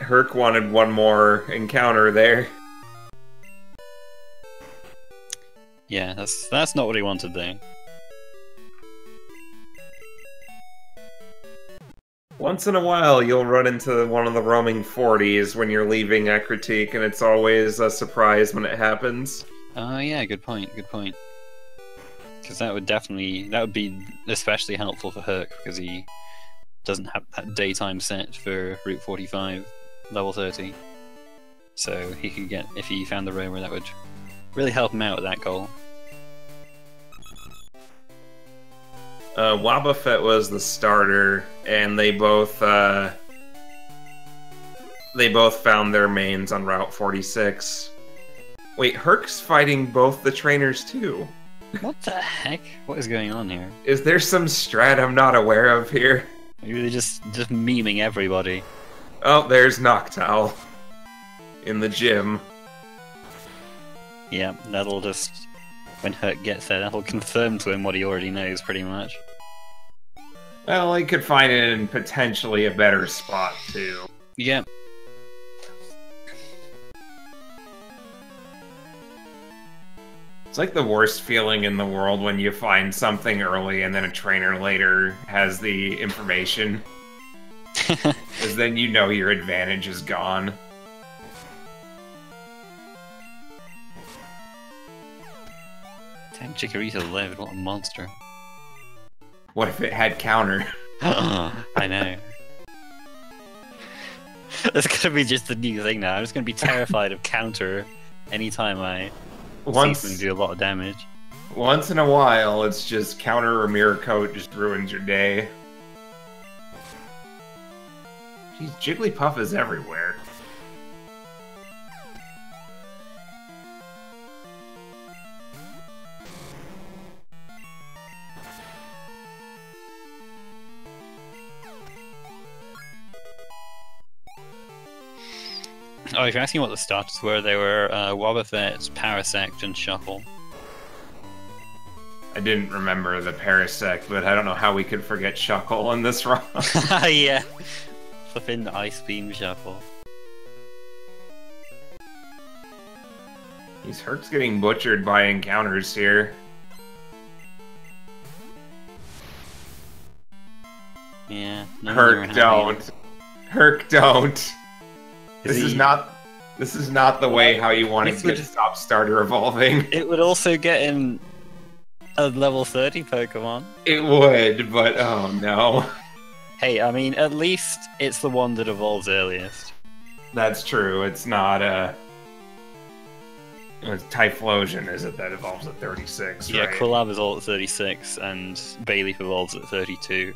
Herc wanted one more encounter there. Yeah, that's not what he wanted though. Once in a while, you'll run into one of the roaming 40s when you're leaving Ekritique, and it's always a surprise when it happens. Oh yeah, good point, good point. Because that would be especially helpful for Herc, because he doesn't have that daytime set for Route 45, level 30. So he could get, if he found the roamer, that would really help him out with that goal. Wobbuffet was the starter, and they both found their mains on Route 46. Wait, Herc's fighting both the trainers too. What the heck? What is going on here? Is there some strat I'm not aware of here? Maybe they're just memeing everybody. Oh, there's Noctowl in the gym. Yeah, that'll just, when Herc gets there, that'll confirm to him what he already knows, pretty much. Well, he could find it in potentially a better spot, too. Yep. It's like the worst feeling in the world when you find something early and then a trainer later has the information. Because then you know your advantage is gone. Dang, Chikorita lived, what a monster. What if it had counter? I know. That's gonna be just the new thing now. I'm just gonna be terrified of counter anytime I see something do a lot of damage. Once in a while, it's just counter or mirror coat just ruins your day. Jeez, Jigglypuff is everywhere. Oh, if you're asking what the starters were, they were Wobbuffet, Parasect, and Shuckle. I didn't remember the Parasect, but I don't know how we could forget Shuckle in this run. Yeah. Flippin' Ice Beam Shuckle. Herc's getting butchered by encounters here. Yeah. Herc, don't. Herc, don't. This is not the way how you want to get stop starter evolving. It would also get in a level 30 Pokemon. It would, but oh no. Hey, I mean, at least it's the one that evolves earliest. That's true. It's not it's Typhlosion, is it, that evolves at 36, Yeah, right? Quilab is all at 36, and Bayleaf evolves at 32.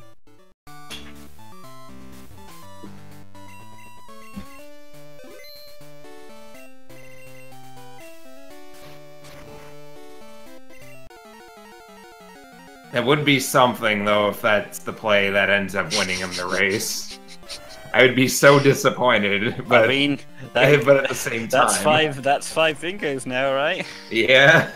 That would be something, though, if that's the play that ends up winning him the race. I would be so disappointed, but I mean, but at the same time, that's five Vincos now, right? Yeah.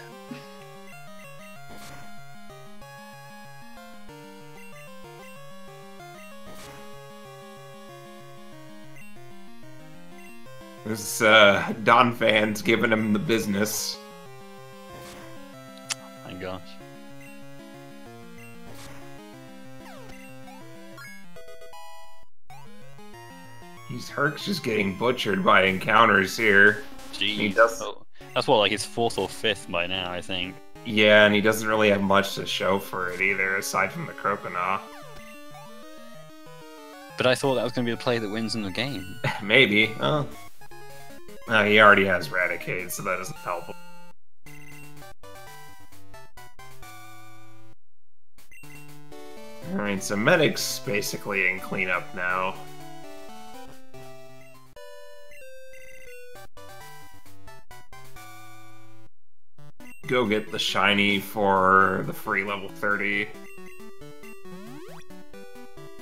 This Don fans giving him the business. Oh my gosh. Herc's just getting butchered by encounters here. Jeez. He does... Oh, that's what, like his 4th or 5th by now, I think. Yeah, and he doesn't really have much to show for it either, aside from the Croconaw. But I thought that was going to be the play that wins in the game. Maybe. Oh. He already has Raticate, so that doesn't help him. Alright, so Medic's basically in cleanup now. Go get the shiny for the free level 30.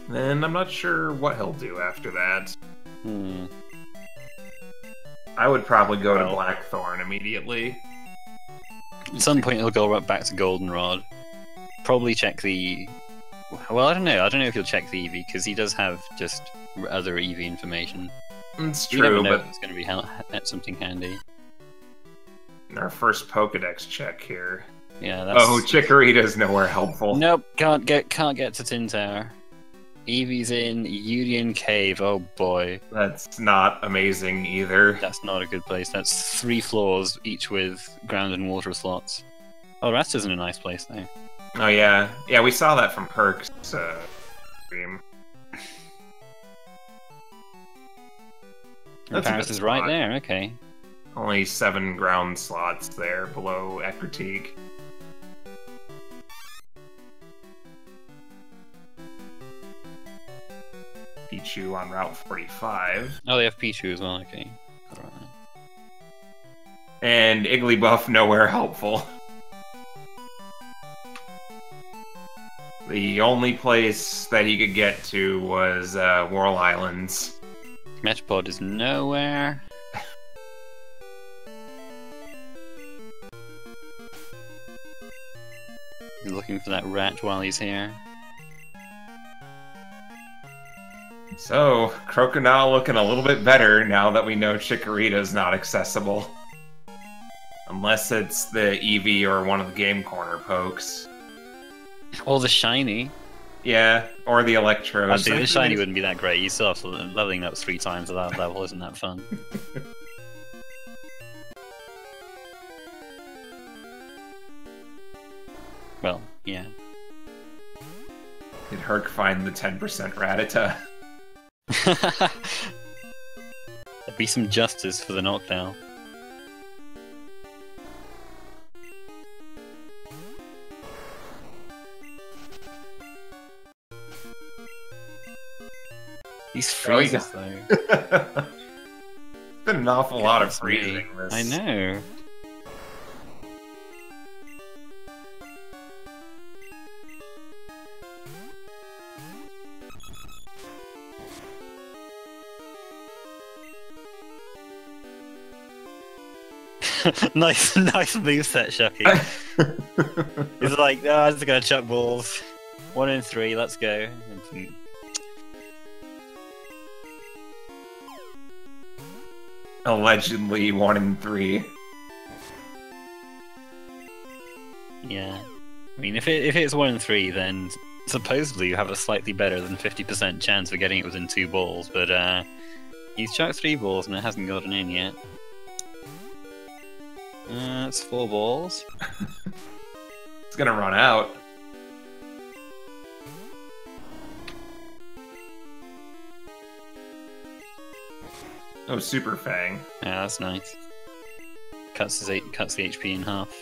Then I'm not sure what he'll do after that. I would probably go to Blackthorn immediately. At some point he'll go right back to Goldenrod. Probably check the... Well, I don't know. I don't know if he'll check the EV, because he does have just other EV information. It's You never true, know but if it's going to be something handy. our first Pokedex check here. Yeah, that's... Oh, Chikorita's nowhere helpful. Nope, can't get to Tin Tower. Eevee's in Union Cave, oh boy. That's not amazing either. That's not a good place. That's 3 floors, each with ground and water slots. Oh, Rasta's in a nice place, though. Oh yeah. Yeah, we saw that from Herc's stream. Paris is right there, okay. Only 7 ground slots there below Ekritique. Pichu on Route 45. Oh, they have Pichu as well, okay. Alright. And Igglybuff nowhere helpful. The only place that he could get to was Whirl Islands. Metapod is nowhere. He's looking for that rat while he's here. So, Croconaw looking a little bit better now that we know Chikorita's not accessible. Unless it's the Eevee or one of the Game Corner pokes. Or the shiny. Yeah, or the Electros. Actually, the shiny wouldn't be that great. You still have to leveling up 3 times at that level, isn't that fun? Well, yeah. Did Herc find the 10% Rattata? There'd be some justice for the knockdown. These freezes, though. It's been an awful lot of freezing this. I know. nice moveset, Shucky. He's like, no, I'm just gonna chuck balls. 1 in 3, let's go. Allegedly 1 in 3. Yeah. I mean, if it's 1 in 3, then supposedly you have a slightly better than 50% chance of getting it within 2 balls, but he's chucked 3 balls and it hasn't gotten in yet. It's 4 balls. It's gonna run out. Oh, Super Fang. Yeah, that's nice. Cuts the HP in half.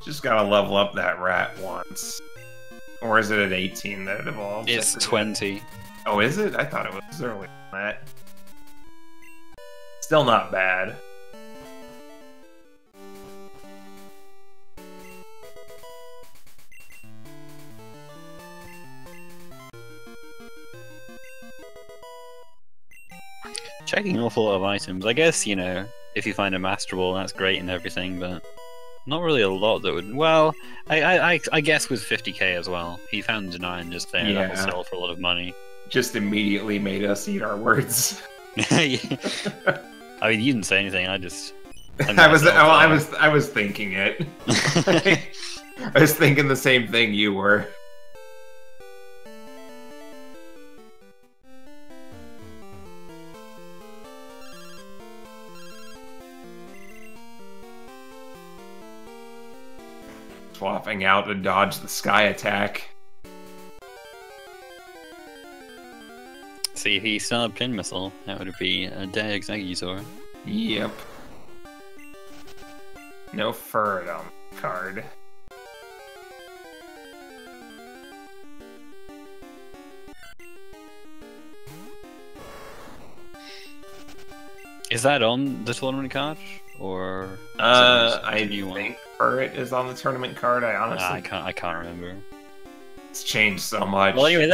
Just gotta level up that rat once. Or is it at 18 that it evolves? It's 20. Oh, is it? I thought it was earlier than that. Still not bad. Checking an awful lot of items. I guess, you know, if you find a Master Ball, that's great and everything, but not really a lot that would... Well, I guess with 50k as well. He found Denian just there, Yeah. that will sell for a lot of money. Just immediately made us eat our words. I mean, you didn't say anything, I just... I was thinking it. I was thinking the same thing you were. Swapping out to dodge the sky attack. See, if he still had pin missile, that would be a dead Executor. Yep. No fur on the card. Is that on the tournament card? Or I think Furret is on the tournament card. I honestly I can't remember. It's changed so much. Well, anyway,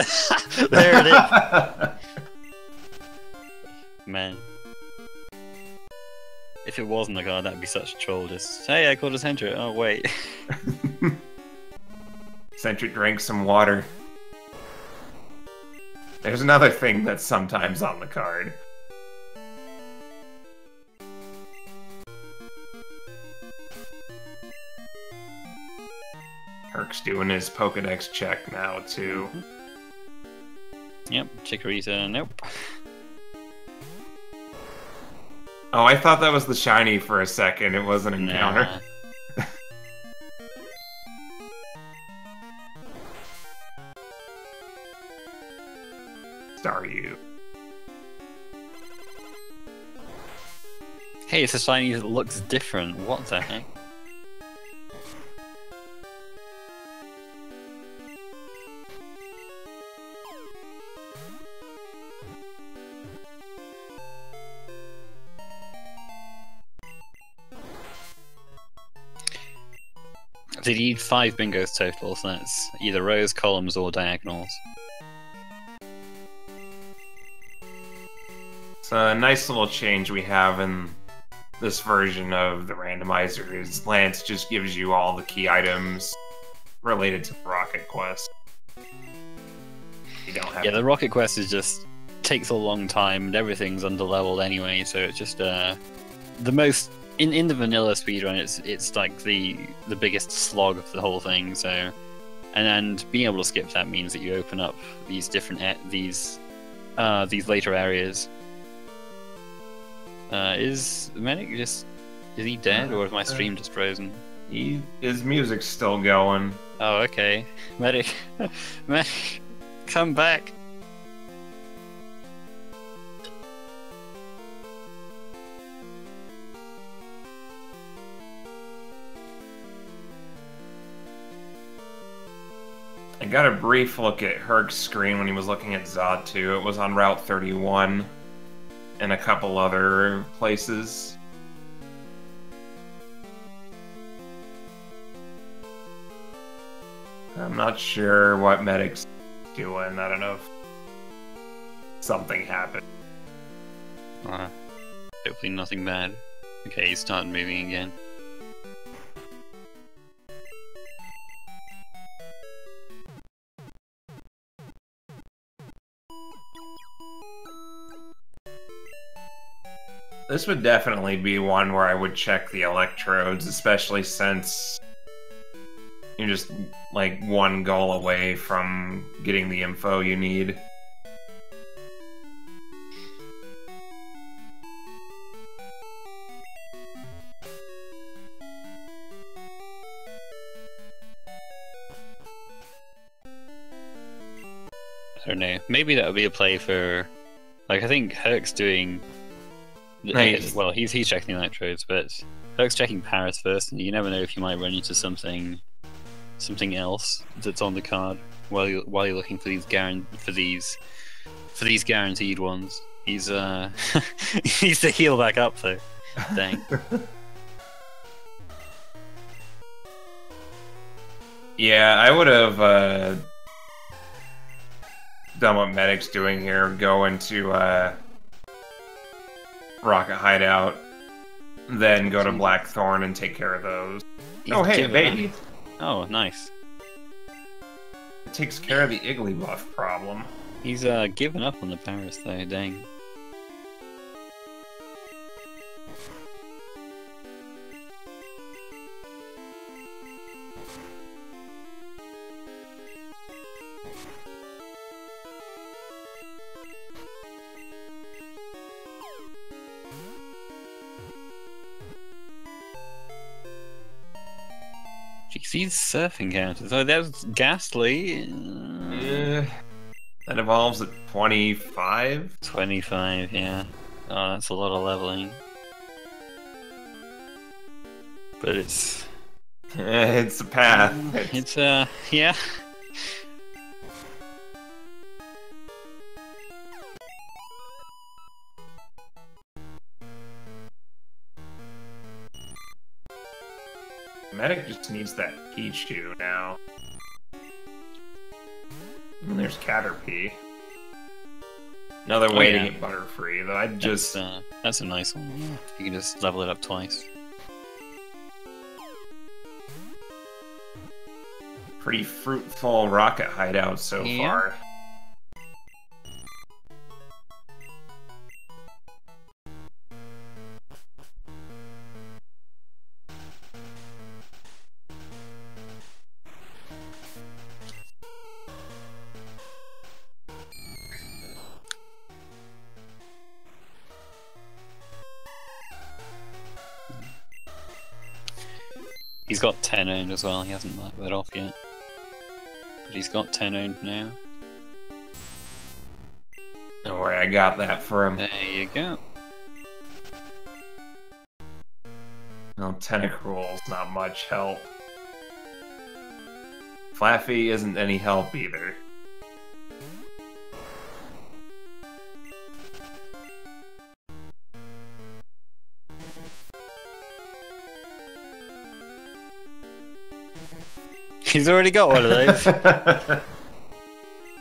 there it is. Man. If it wasn't the card, that'd be such a troll. Just, hey, I called a Centric. Oh, wait. Centric drank some water. There's another thing that's sometimes on the card. Herc's doing his Pokedex check now, too. Yep, Chikorita, nope. Oh, I thought that was the shiny for a second. It was an encounter. Nah. Staryu. Hey, it's a shiny that looks different. What the heck? So you need 5 bingos total, so that's either rows, columns, or diagonals. It's a nice little change we have in this version of the randomizer is Lance just gives you all the key items related to the Rocket Quest. You don't have the Rocket Quest is just takes a long time and everything's underleveled anyway, so it's just the most in the vanilla speedrun it's like the biggest slog of the whole thing, so and being able to skip that means that you open up these different these later areas. Is Medic is he dead or is my stream just frozen? His music's still going. Oh, okay. Medic, Medic, come back. I got a brief look at Herc's screen when he was looking at Zod 2. It was on Route 31 and a couple other places. I'm not sure what Medic's doing. I don't know if something happened. Hopefully nothing bad. Okay, he's started moving again. This would definitely be one where I would check the electrodes, especially since you're just like one goal away from getting the info you need. I don't know. Maybe that would be a play for, like, I think Herc's doing. Nice. Well, he's checking the electrodes, but Herc's checking Paris first, and you never know if you might run into something else that's on the card while you're looking for these guaranteed ones. He's he needs to heal back up though. Dang. Yeah, I would have done what Medic's doing here, go into Rocket Hideout, then go to Blackthorn and take care of those. Oh, hey, a baby! Oh, nice. It takes care of the Igglybuff problem. He's given up on the Paris though, dang. Jeez, these surfing counters. Oh, that was ghastly. That evolves at 25? 25, yeah. Oh, that's a lot of leveling. But it's... It's a path. It's, yeah. Medic just needs that Pichu now. And there's Caterpie. Another way to get Butterfree, though I'd just... That's a nice one, yeah. You can just level it up twice. Pretty fruitful rocket hideout so far. He's got 10 owned as well, he hasn't marked that off yet. But he's got 10 owned now. Don't worry, I got that for him. There you go. No, Tentacruel's not much help. Flaffy isn't any help either. He's already got one of those.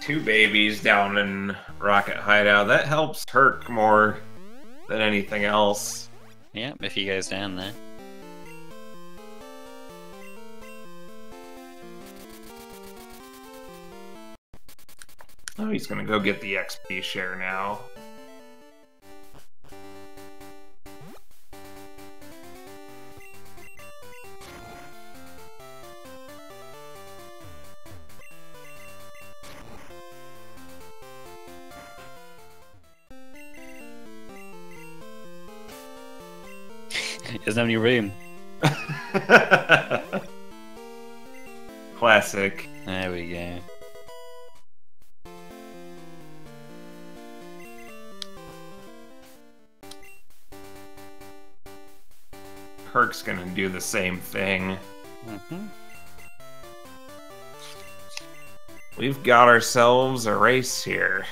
2 babies down in Rocket Hideout. That helps Herc more than anything else. Yeah, if he goes down there. Oh, he's gonna go get the XP share now. Doesn't have any room. Classic. There we go. Herc's gonna do the same thing. We've got ourselves a race here.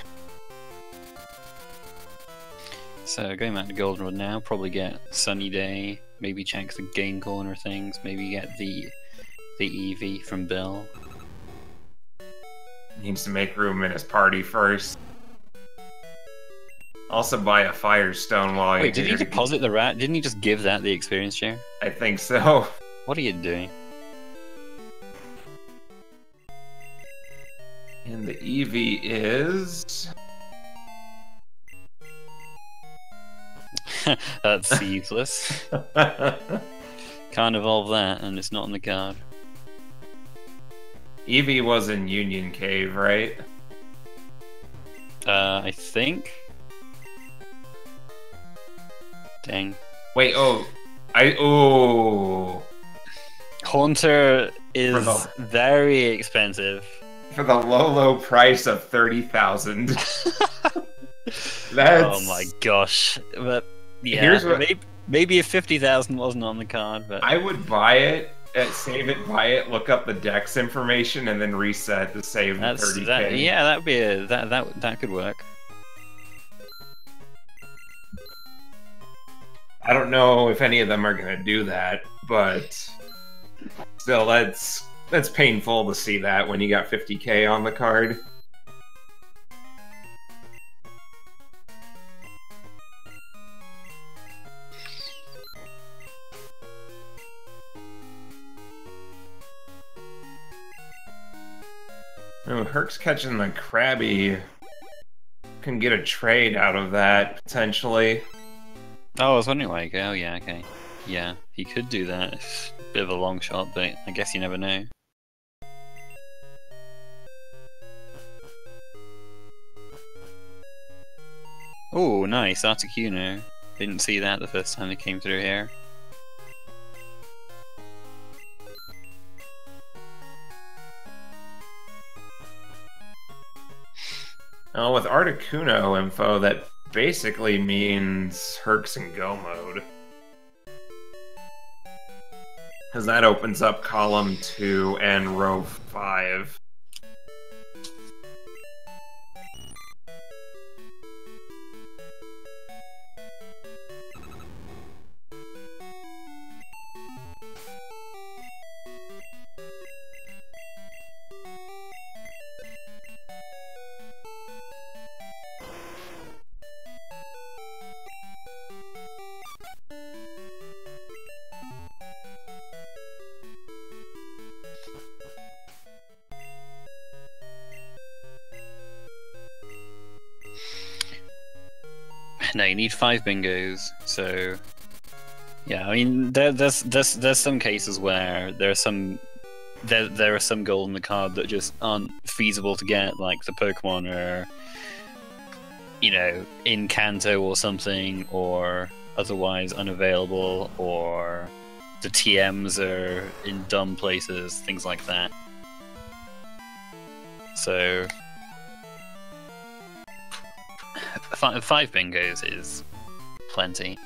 So going back to Goldenrod now, probably get Sunny Day, maybe check the game corner things, maybe get the EV from Bill. Needs to make room in his party first. Also buy a Firestone while Wait, did he deposit the rat? Didn't he just give that the experience share? I think so. What are you doing? And the EV is... That's useless. Can't evolve that, and it's not on the card. Eevee was in Union Cave, right? I think. Dang. Wait, oh. Haunter is very expensive. For the low price of 30,000. That's... Oh my gosh. But yeah, here's what... maybe if 50,000 wasn't on the card, but I would buy it, save it, buy it, look up the dex information, and then reset to save 30k. Yeah, that'd be that could work. I don't know if any of them are gonna do that, but still, that's painful to see that when you got 50k on the card. Oh, Herc's catching the Krabby. Can get a trade out of that, potentially. Oh, I was wondering, like, oh yeah, okay. Yeah, he could do that. It's a bit of a long shot, but I guess you never know. Oh, nice, Articuno. Didn't see that the first time they came through here. Oh, with Articuno info, that basically means Hercs and Go mode. Because that opens up column 2 and row 5. No, you need 5 bingos, so yeah, I mean there's some cases where there are some gold in the card that just aren't feasible to get, like the Pokemon are, you know, in Kanto or something, or otherwise unavailable, or the TMs are in dumb places, things like that. So 5 bingos is plenty.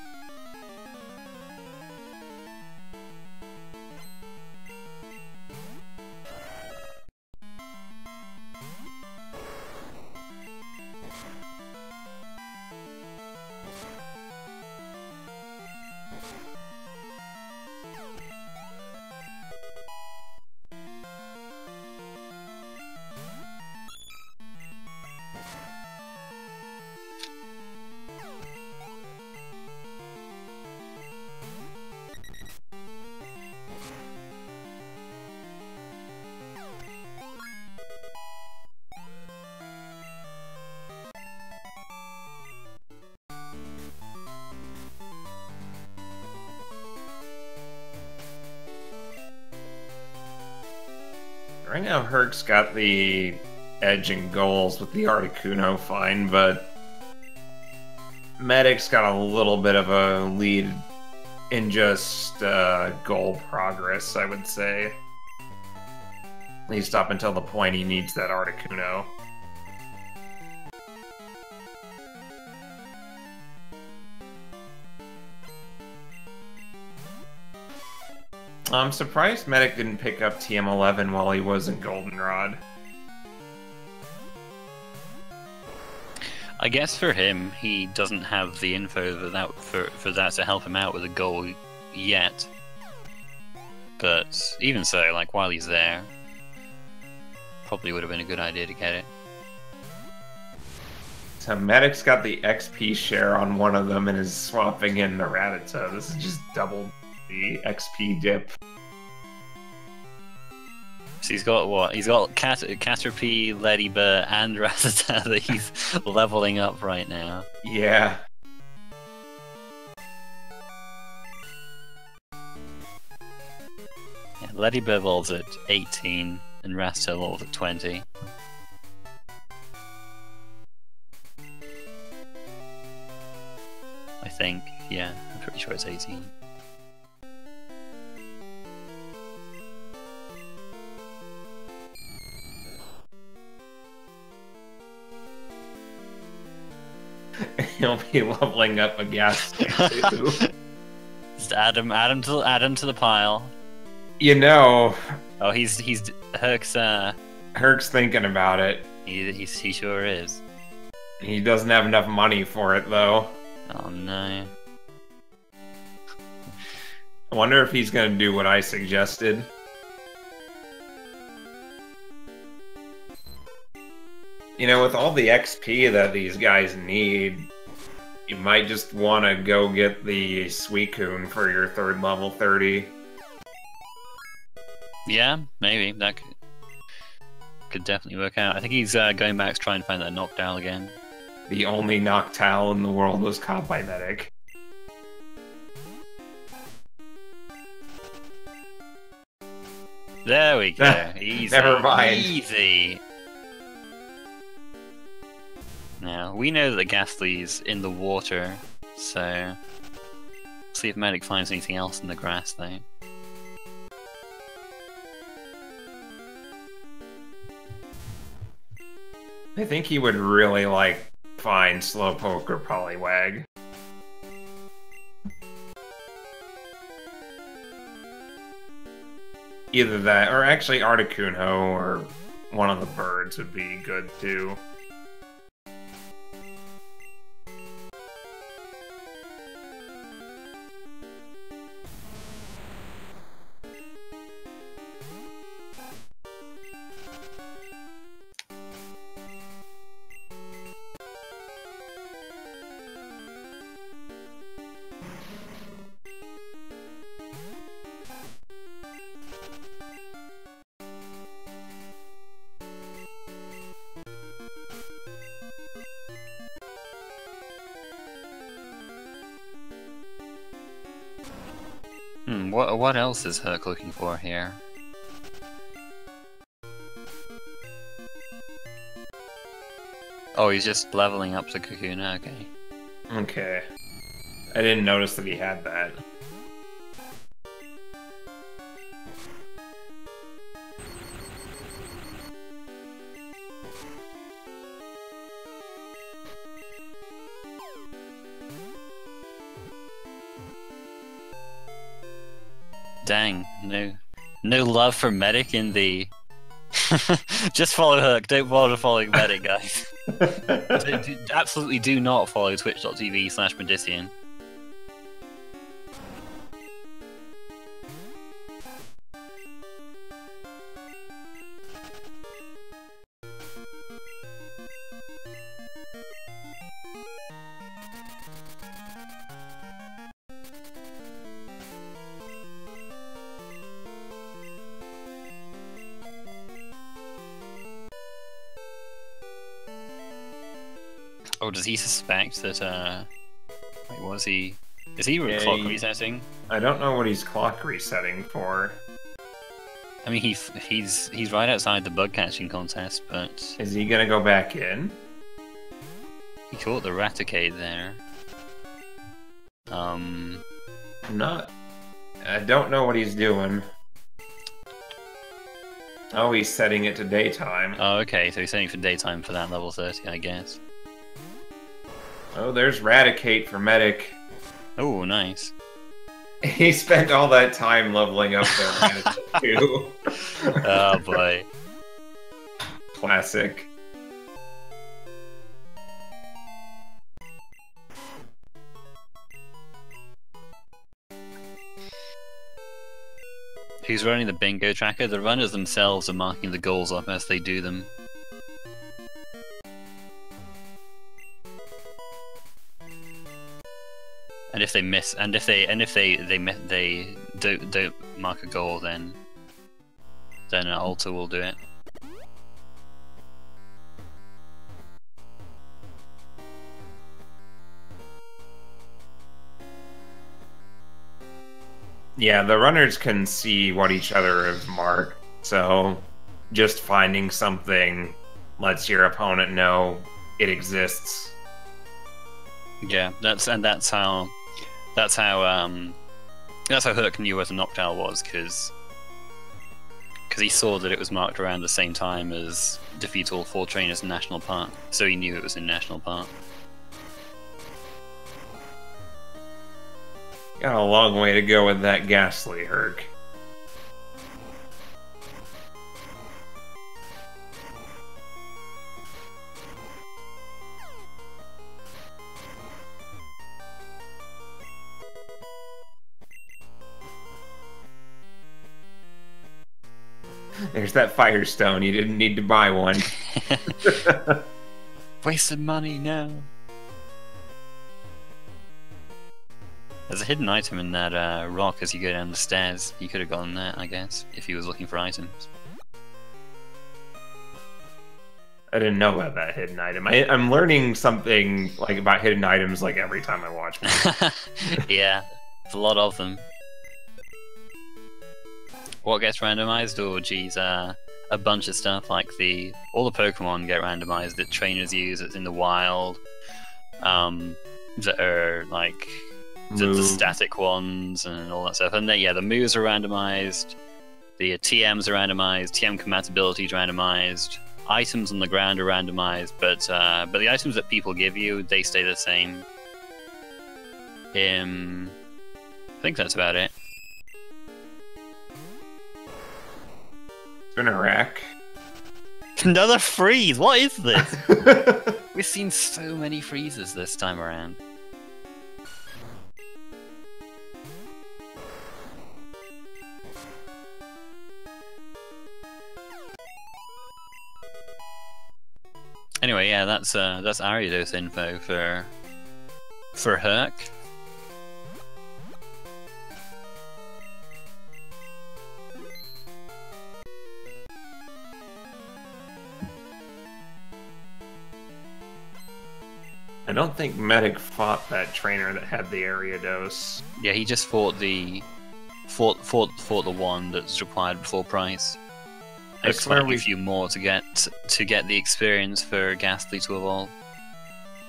Right now, Herc's got the edge in goals with the Articuno fine, but Medic's got a little bit of a lead in just goal progress, I would say. At least up until the point he needs that Articuno. I'm surprised Medic didn't pick up TM11 while he was in Goldenrod. I guess for him, he doesn't have the info for that to help him out with a goal yet. But even so, like, while he's there, probably would have been a good idea to get it. So Medic's got the XP share on one of them and is swapping in the Rattata. This is just double the XP dip. So he's got what? He's got Caterpie, Ladybird, and Rattata that he's leveling up right now. Yeah. Yeah, Ladybird evolves at 18 and Rattata evolves at 20. I think, yeah, I'm pretty sure it's 18. He'll be leveling up a gas tank too. Just add him to the pile. You know. Oh, he's Herc's. Herc's thinking about it. He sure is. He doesn't have enough money for it though. Oh no. I wonder if he's gonna do what I suggested. You know, with all the XP that these guys need, you might just want to go get the Suicune for your 3rd level 30. Yeah, maybe. That could definitely work out. I think he's going back to try and find that Noctowl again. The only Noctowl in the world was caught by Medic. There we go. Easy. Never mind. Easy. Now, we know that the Ghastly's in the water, so... see if Medic finds anything else in the grass, though. I think he would really find Slowpoke or Poliwag. Either that, or actually Articuno or one of the birds would be good too. What else is Herc looking for here? Oh, he's just leveling up the Kakuna, okay. Okay. I didn't notice that he had that. Dang, no love for Medic in the... Just follow Herc, don't bother following Medic, guys. Absolutely do not follow twitch.tv/Medicean. Oh, does he suspect that, wait, was he... Is he clock resetting? I don't know what he's clock resetting for. I mean, he's right outside the bug catching contest, but... Is he gonna go back in? He caught the Raticate there. I'm not... I don't know what he's doing. Oh, he's setting it to daytime. Oh, okay, so he's setting for daytime for that level 30, I guess. Oh, there's Raticate for Medic. Oh, nice. He spent all that time leveling up their Raticate too. Oh boy. Classic. Who's running the bingo tracker? The runners themselves are marking the goals up as they do them. And if they miss, and if they don't mark a goal, then an altar will do it. Yeah, the runners can see what each other have marked, so just finding something lets your opponent know it exists. Yeah, that's how Herc knew where the Noctowl was, because he saw that it was marked around the same time as Defeat All 4 Trainers in National Park, so he knew it was in National Park. Got a long way to go with that Ghastly, Herc. There's that Firestone. You didn't need to buy one. Wasted money now. There's a hidden item in that rock as you go down the stairs. You could have gotten that, I guess, if he was looking for items. I didn't know about that hidden item. I'm learning something about hidden items every time I watch them. Yeah, there's a lot of them. What gets randomized? Oh, geez. a bunch of stuff like all the Pokemon get randomized that trainers use that's in the wild, that are like the static ones and all that stuff. And then the moves are randomized, the TMs are randomized, TM compatibility is randomized, items on the ground are randomized, but the items that people give you, they stay the same. I think that's about it. Been a wreck. Another freeze! What is this? We've seen so many freezes this time around. Anyway, yeah, that's Ariados info for Herc. I don't think Medic fought that trainer that had the Ariados. Yeah, he just fought the one that's required before price. I swear a few more to get the experience for Ghastly to evolve.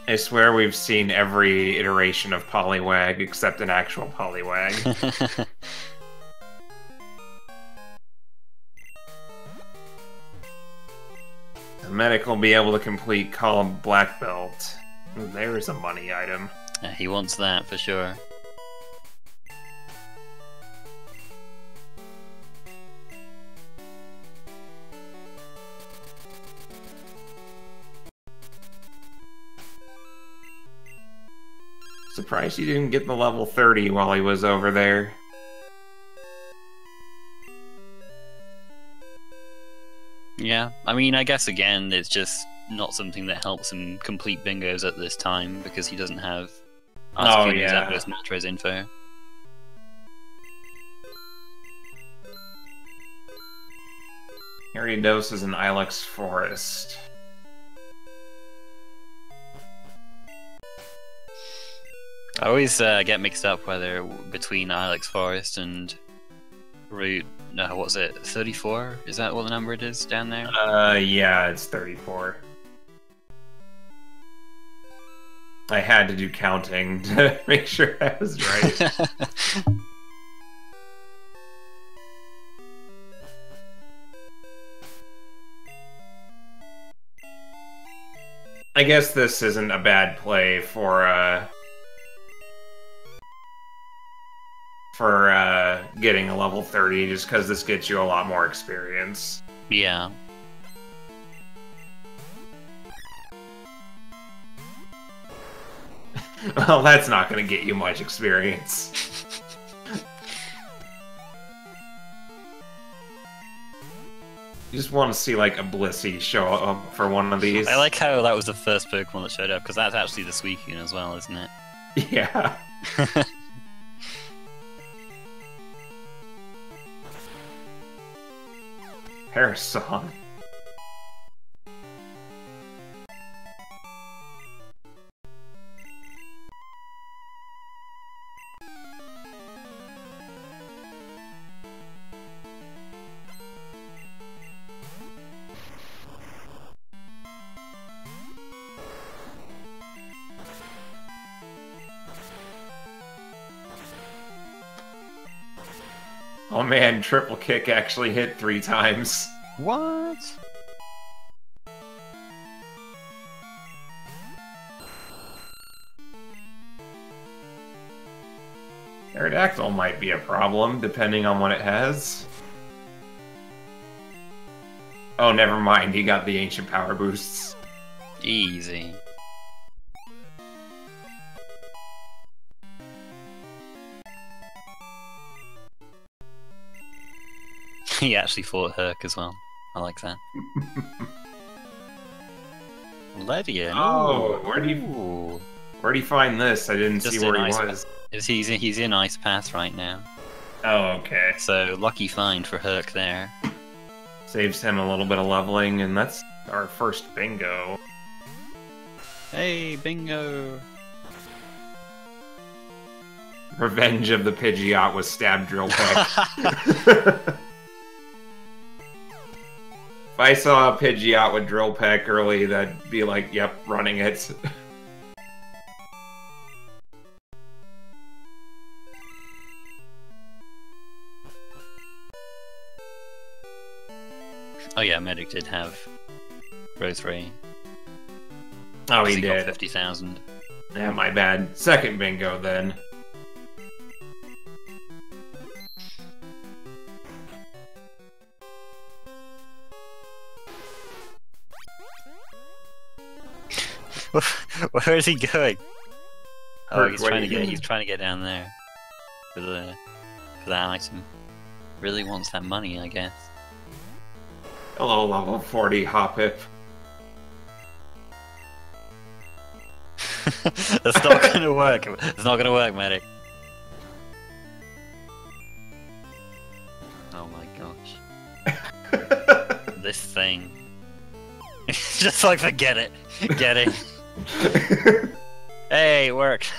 I swear we've seen every iteration of Poliwag except an actual Poliwag. The Medic will be able to complete Column Black Belt. There's a money item. Yeah, he wants that for sure. Surprised he didn't get the level 30 while he was over there. Yeah, I mean, I guess again, it's just not something that helps him complete bingos at this time because he doesn't have Zapdos Moltres info. Ariados is an Ilex Forest. I always get mixed up whether between Ilex Forest and Route. No, what's it? 34? Is that what the number it is down there? Yeah, it's 34. I had to do counting to make sure I was right. I guess this isn't a bad play for getting a level 30, just because this gets you a lot more experience. Yeah. Well, that's not going to get you much experience. You just want to see, like, a Blissey show up for one of these. I like how that was the first Pokemon that showed up, because that's actually the Suicune as well, isn't it? Yeah. Parasong. Oh man, triple kick actually hit 3 times. What? Aerodactyl might be a problem, depending on what it has. Oh, never mind, he got the ancient power boosts. Easy. He actually fought Herc as well. I like that. Ledian. Oh, where do you find this? I didn't see where he was. He's in Ice Path right now. Oh, okay. So lucky find for Herc there. Saves him a little bit of leveling, and that's our first bingo. Hey, bingo! Revenge of the Pidgeot with stab drill peck. If I saw a Pidgeot with Drill Peck early, that'd be like, yep, running it. Oh yeah, Medic did have row 3. Oh, he did. 50,000. Yeah, my bad. Second bingo then. Where is he going? Oh, Herc, he's what are trying to you get. doing? He's trying to get down there for that item. Really wants that money, I guess. Hello, level 40 Hoppip. That's not gonna work. It's not gonna work, Medic. Oh my gosh. This thing. Just like forget it. Get it. Hey, it worked.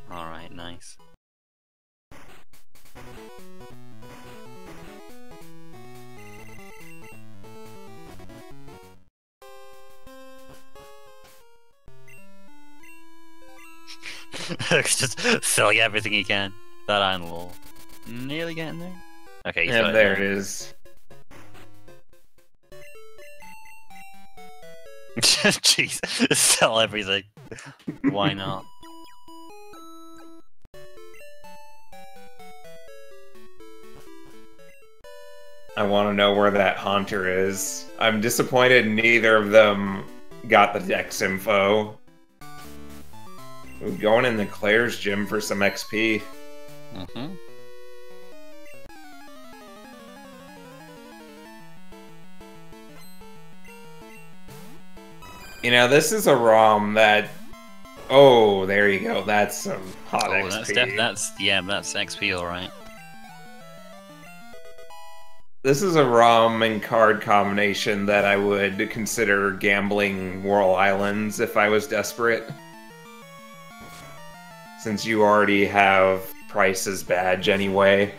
Alright, nice. Just selling everything he can. That animal nearly getting there. Okay, he's got And it there now. it is. Jeez, sell everything. Why not? I want to know where that Haunter is. I'm disappointed neither of them got the Dex info. We're going in the Claire's gym for some XP. Mm-hmm. You know, this is a ROM that... Oh, there you go. That's some hot Oh, XP. that's XP, alright. This is a ROM and card combination that I would consider gambling Whirl Islands if I was desperate. Since you already have Price's badge anyway.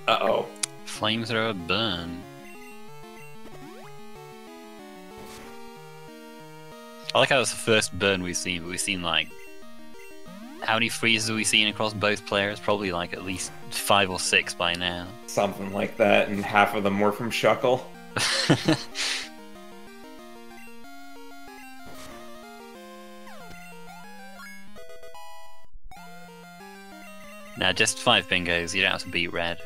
Uh-oh. Flamethrower burn. I like how it's the first burn we've seen, but we've seen like... How many freezes have we seen across both players? Probably like at least 5 or 6 by now. Something like that, and half of them were from Shuckle. Now, just 5 bingos, you don't have to beat red.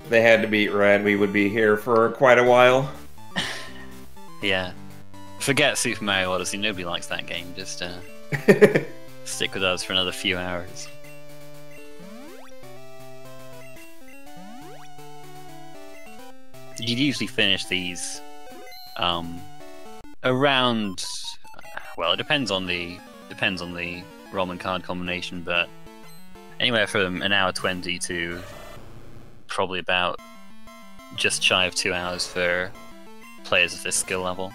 If they had to beat Red, we would be here for quite a while. Yeah. Forget Super Mario Odyssey, nobody likes that game, just stick with us for another few hours. You'd usually finish these around, well, it depends on the ROM and card combination, but anywhere from an hour 20 to probably about just shy of 2 hours for players of this skill level.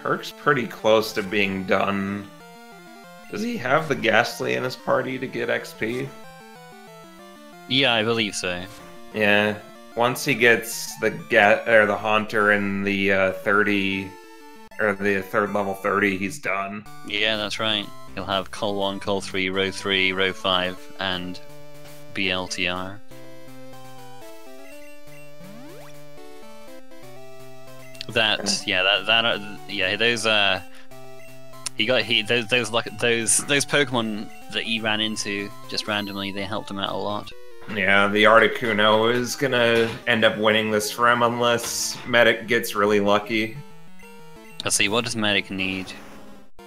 Herc's pretty close to being done. Does he have the Ghastly in his party to get XP? Yeah, I believe so. Yeah. Once he gets the the Haunter in the 30 or the third level 30, he's done. Yeah, that's right. He'll have Col 1, Col 3, Row 3, Row 5, and BLTR. Those Pokemon that he ran into just randomly, they helped him out a lot. Yeah, the Articuno is gonna end up winning this for him unless Medic gets really lucky. Let's see, what does Medic need?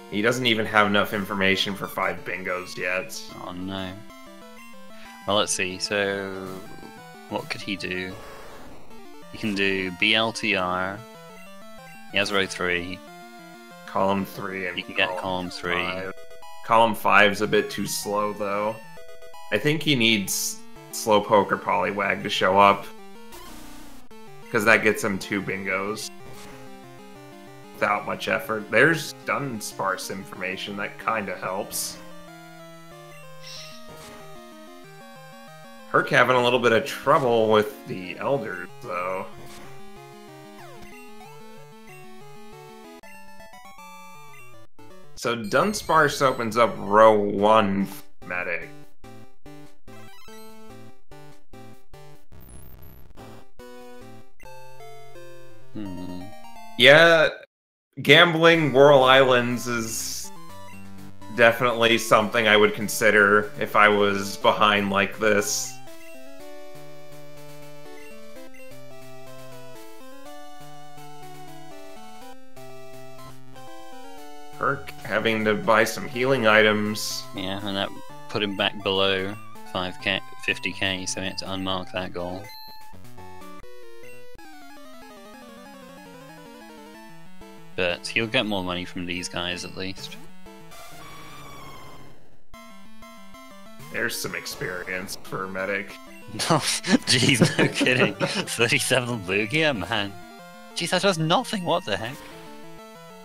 He doesn't even have enough information for 5 bingos yet. Oh no. Well, let's see, so what could he do? He can do BLTR. He has Row 3. Column 3 and You can get Column 3. 5. Column 5's a bit too slow, though. I think he needs Slowpoke or Poliwag to show up. Because that gets him 2 bingos. Without much effort. There's Dunsparce information that kind of helps. Herc having a little bit of trouble with the Elders, though. So Dunsparce opens up row 1 Medic. Yeah, gambling Whirl Islands is definitely something I would consider if I was behind like this. Herc having to buy some healing items. Yeah, and that put him back below 5k, 50k, so he had to unmark that goal. But he'll get more money from these guys at least. There's some experience for Medic. No, jeez, no kidding. 37 Lugia, man. Jeez, that does nothing, what the heck?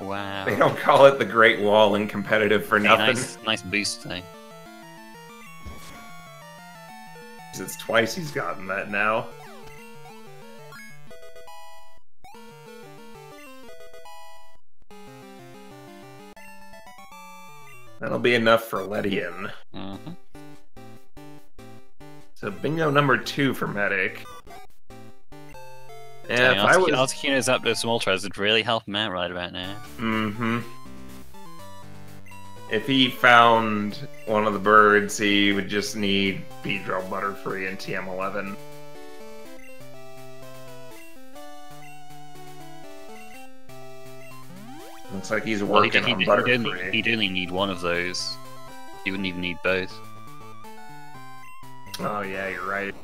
Wow. They don't call it the Great Wall in competitive for nothing. Nice boost, though. It's twice he's gotten that now. That'll be enough for Ledian. Mm-hmm. So bingo number 2 for Medic. Yeah, if I was... Articuno's up to some Ultras would really help him out right about now. Mm-hmm. If he found one of the birds, he would just need Beedrill, Butterfree, and TM11. Looks like he's working on Butterfree. He'd only need one of those. He wouldn't even need both. Oh yeah, you're right.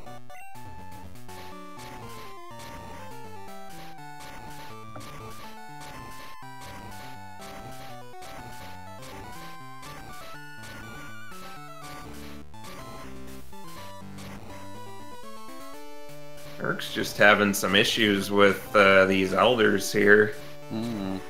Herc's just having some issues with these Elders here. Mm.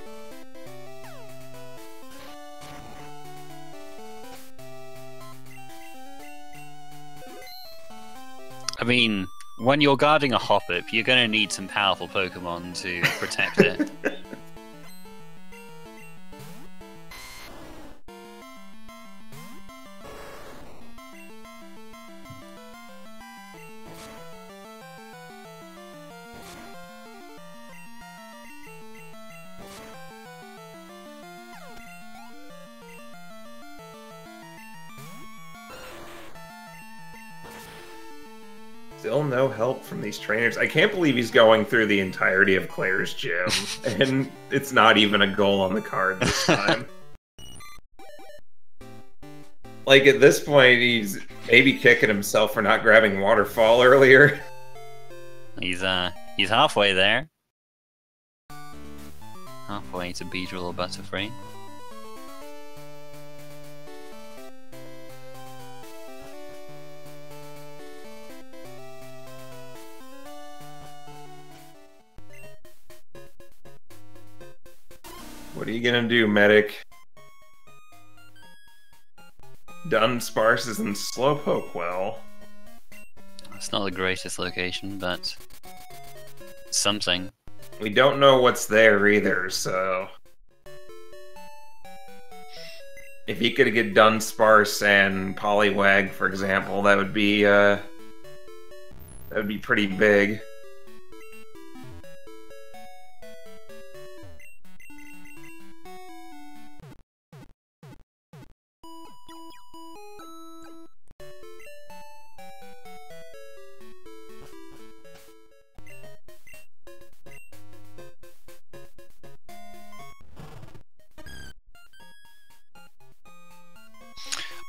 I mean, when you're guarding a Hoppip, you're going to need some powerful Pokemon to protect it. Still no help from these trainers. I can't believe he's going through the entirety of Claire's gym, and it's not even a goal on the card this time. Like, at this point, he's maybe kicking himself for not grabbing Waterfall earlier. He's halfway there. Halfway to Beedrill or Butterfree. What are you gonna do, Medic? Dunsparce is in Slowpoke well. It's not the greatest location, but something. We don't know what's there either, so... If he could get Dunsparce and Poliwag, for example, that would be pretty big.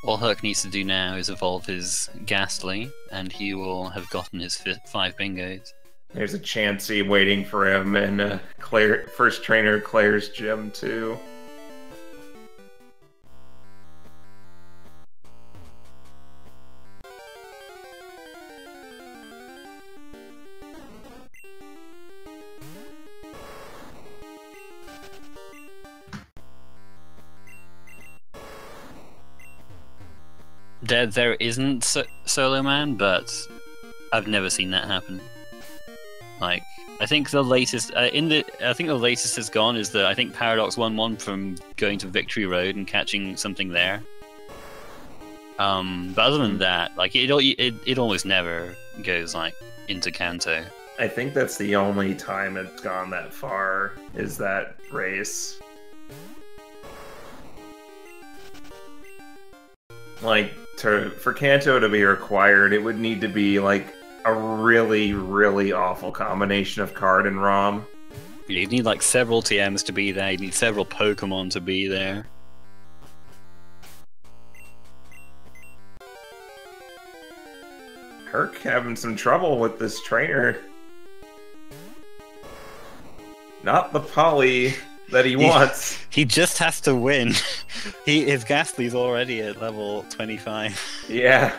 All Herc needs to do now is evolve his Ghastly, and he will have gotten his 5 bingos. There's a Chansey waiting for him in first trainer Claire's gym, too. there isn't Solo Man, but I've never seen that happen. Like, I think the latest I think the latest has gone is that I think Paradox won one from going to Victory Road and catching something there. But other than that, like it almost never goes like into Kanto. I think that's the only time it's gone that far, is that race. Like, for Kanto to be required, it would need to be like a really, really awful combination of card and ROM. You need like several TMs to be there, you need several Pokemon to be there. Herc having some trouble with this trainer. Not the poly that he wants. He just has to win. His Ghastly's already at level 25. Yeah.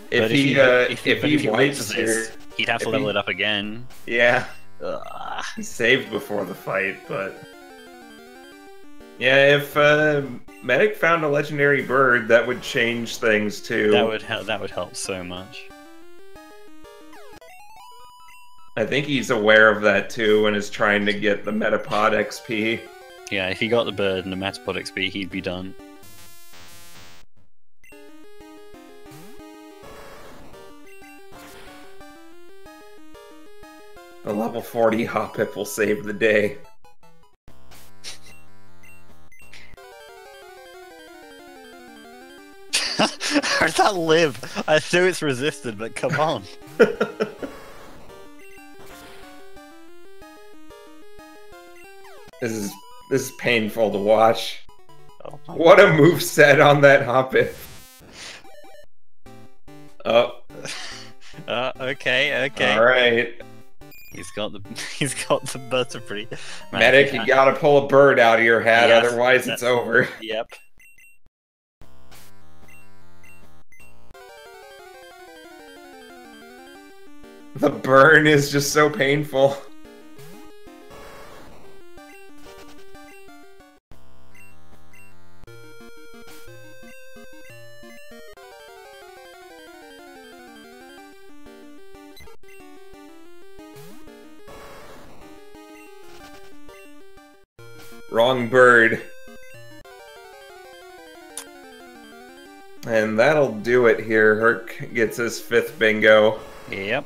If he wipes this, he'd have to level it up again. Yeah. Ugh. He saved before the fight, but yeah, if Medic found a legendary bird, that would change things too. That would help so much. I think he's aware of that too and is trying to get the Metapod XP. Yeah, if he got the bird and the Metapod XP, he'd be done. A level 40 Hoppip will save the day. How does that live? I assume it's resisted, but come on. This is painful to watch. Oh what a moveset on that Hoppip. Oh. Okay. Alright. He's got the Butterfree. Medic, you gotta pull a bird out of your hat, yes, otherwise it's over. Yep. The burn is just so painful. Wrong bird. And that'll do it here. Herc gets his 5th bingo. Yep.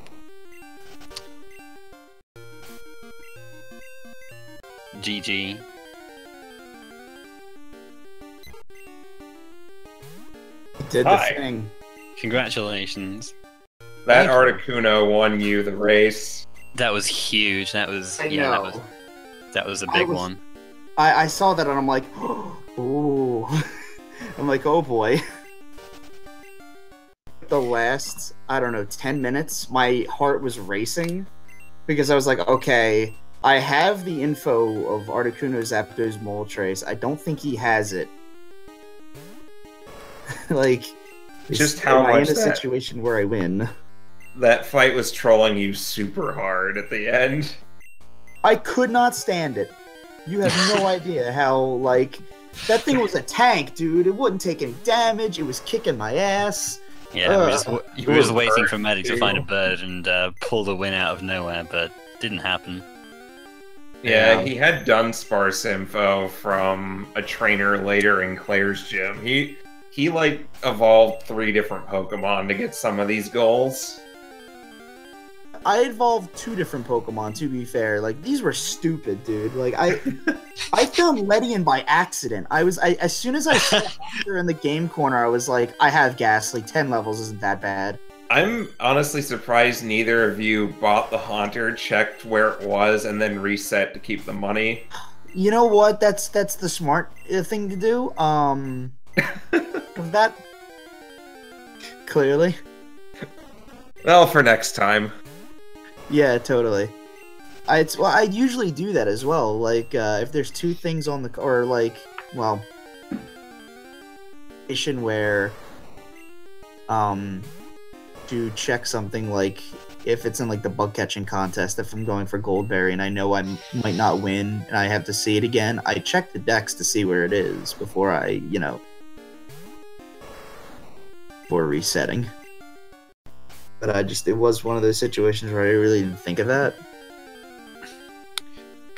GG. Did the thing. Congratulations. That Articuno won you the race. That was huge. That was that was a big one. I saw that and I'm like, ooh. I'm like, oh boy. The last, I don't know, 10 minutes, my heart was racing because I was like, okay, I have the info of Articuno Zapdos Moltres. I don't think he has it. Like, just how much am I in a situation where I win? That fight was trolling you super hard at the end. I could not stand it. You have no idea how, like, that thing was a tank, dude. It wouldn't take any damage. It was kicking my ass. Yeah, you were just waiting for Medic to find a bird and pull the win out of nowhere, but didn't happen. Yeah, he had Dunsparce info from a trainer later in Claire's gym. He like evolved 3 different Pokemon to get some of these goals. I evolved 2 different Pokemon, to be fair. Like, these were stupid, dude. Like, I found Ledian by accident. As soon as I saw Haunter in the game corner, I was like, I have Ghastly. 10 levels isn't that bad. I'm honestly surprised neither of you bought the Haunter, checked where it was, and then reset to keep the money. You know what? That's the smart thing to do. That clearly. Well, for next time. Yeah, totally. I usually do that as well. Like, if there's 2 things on the or like, well, where to check something, like if it's in like the bug catching contest, if I'm going for Goldberry and I know I might not win and I have to see it again, I check the decks to see where it is before I, before resetting. But it was one of those situations where I really didn't think of that.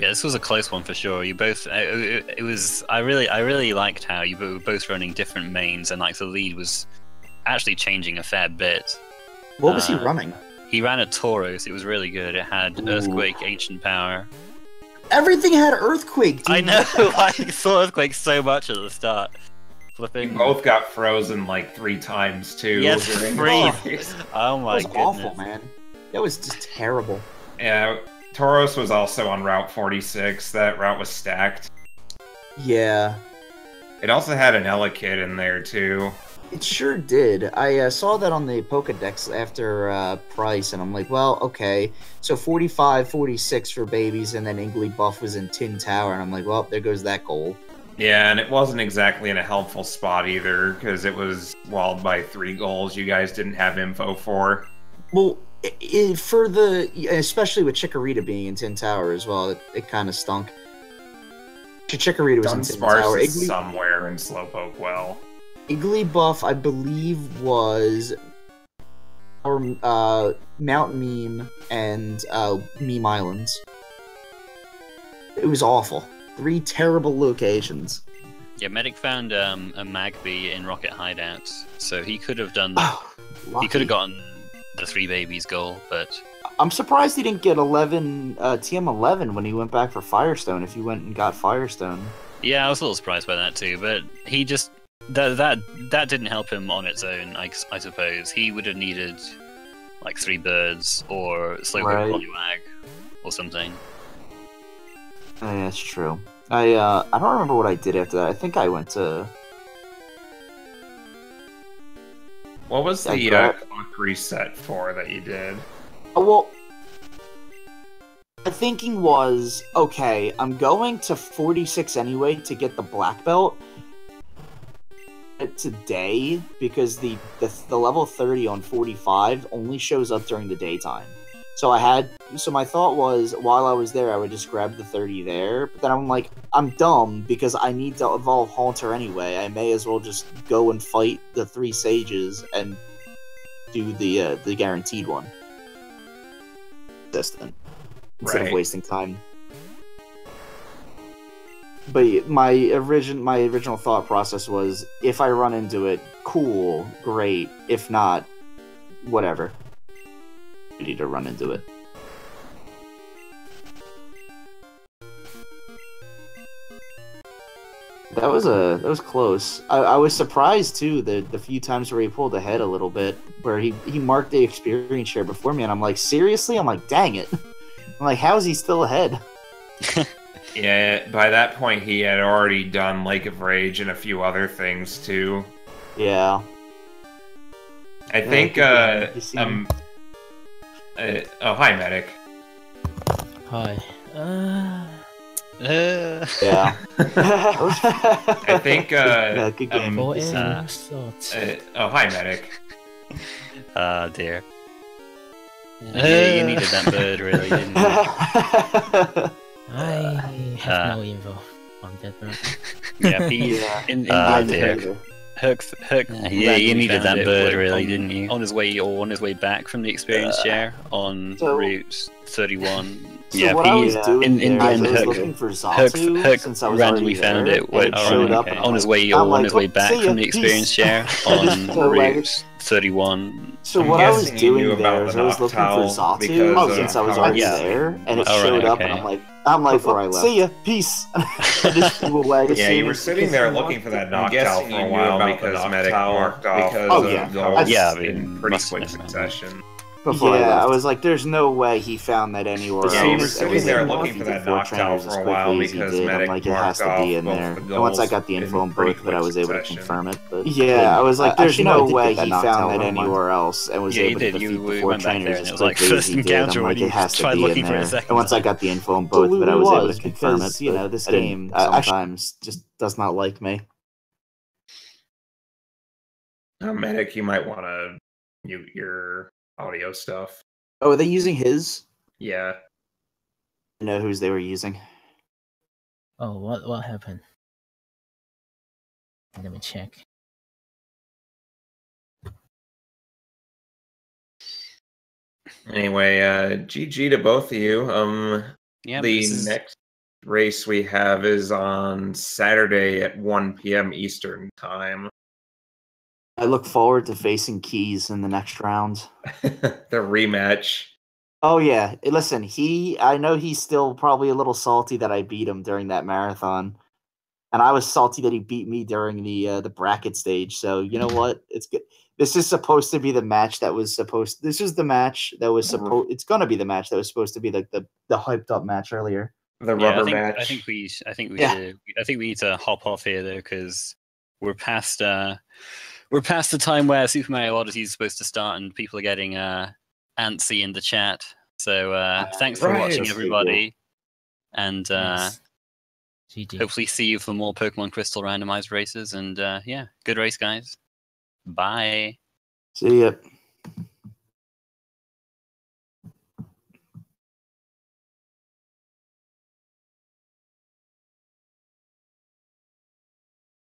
Yeah, this was a close one for sure. You both, it was. I really liked how you were both running different mains, and like the lead was actually changing a fair bit. What was he running? He ran a Tauros. It was really good. It had Earthquake, Ancient Power. Everything had Earthquake, dude. I know. I saw Earthquake so much at the start. We both got frozen like 3 times too. Yes, during 3. Oh my That was goodness. awful, man. That was just terrible. Yeah, Tauros was also on Route 46. That route was stacked. Yeah. It also had an Elekid in there too. It sure did. I saw that on the Pokedex after Price, and I'm like, well, okay. So 45, 46 for babies, and then Igglybuff was in Tin Tower, and I'm like, well, there goes that goal. Yeah, and it wasn't exactly in a helpful spot either, because it was walled by 3 goals you guys didn't have info for. Well, especially with Chikorita being in Tin Tower as well, it kind of stunk. Chikorita was in Tin Tower. Is somewhere in Slowpoke Well. Igglybuff, I believe, was our Mount Meme and Meme Islands. It was awful. 3 terrible locations. Yeah, Medic found a Magby in Rocket Hideout, so he could have done. He could have gotten the 3 babies goal, but I'm surprised he didn't get 11 TM11 when he went back for Firestone. If he went and got Firestone. Yeah, I was a little surprised by that too. But he just that didn't help him on its own. I suppose he would have needed like 3 birds or Slowpoke Poliwag or something. Yeah, that's true. I don't remember what I did after that. I think I went to. What was the clock reset for that you did? Well, my thinking was, okay, I'm going to 46 anyway to get the black belt today because the level 30 on 45 only shows up during the daytime. So my thought was, while I was there, I would just grab the 30 there. But then I'm like, I'm dumb because I need to evolve Haunter anyway. I may as well just go and fight the 3 sages and do the guaranteed one. Instead of wasting time. But my original thought process was, if I run into it, cool, great. If not, whatever. To run into it. That was close. I was surprised too the few times where he pulled ahead a little bit, where he marked the experience share before me, and I'm like, seriously? I'm like, dang it. I'm like, how is he still ahead? Yeah, by that point he had already done Lake of Rage and a few other things too. Yeah. I think oh, hi, Medic. Hi. Yeah. I think, good game. oh, hi, Medic. Oh, dear. Yeah, you needed that bird, really, didn't you? I have no info on that bird. Yeah, dear. Yeah, you needed that bird, really, didn't you? On his way back from the experience share on Route 31. So what I was doing in the end, I was looking for Xatu, since I was randomly found it, showed up on his way back from the experience share on Route 31. So what I was doing there is I was looking for Xatu since I was already there, and it showed up, and I'm like, before I left, see ya, peace. Yeah, you were sitting there looking for that Noctowl for a while because Medic marked off goals in pretty quick succession. I was like, there's no way he found that anywhere else. Yeah, you were sitting there looking for that Noctowl for a while because Medic like, it has to be in there. And once I got the info on both, but I was able to confirm it. But yeah, I was like, there's no way he found that anywhere else and was able to defeat the 4 trainers as quickly as he did. I'm like, it has to be in there. And once I got the info on both, but I was able to confirm it. You know, this game sometimes just does not like me. Medic, you might want to mute your audio stuff. Oh, are they using his? Yeah. I know whose they were using. Oh, what happened? Let me check. Anyway, GG to both of you. Yeah, The next race we have is on Saturday at 1 p.m. Eastern time. I look forward to facing Keys in the next round. The rematch. Oh yeah, listen, I know he's still probably a little salty that I beat him during that marathon, and I was salty that he beat me during the bracket stage. So you know what? It's good. This is supposed to be the match that was supposed. This is the match that was supposed. It's gonna be the match that was supposed to be the hyped up match earlier. The rubber match. I think we should. I think we need to hop off here though, because we're past the time where Super Mario Odyssey is supposed to start, and people are getting antsy in the chat. So thanks for watching, everybody, and hopefully see you for more Pokemon Crystal randomized races. And yeah, good race, guys. Bye. See ya.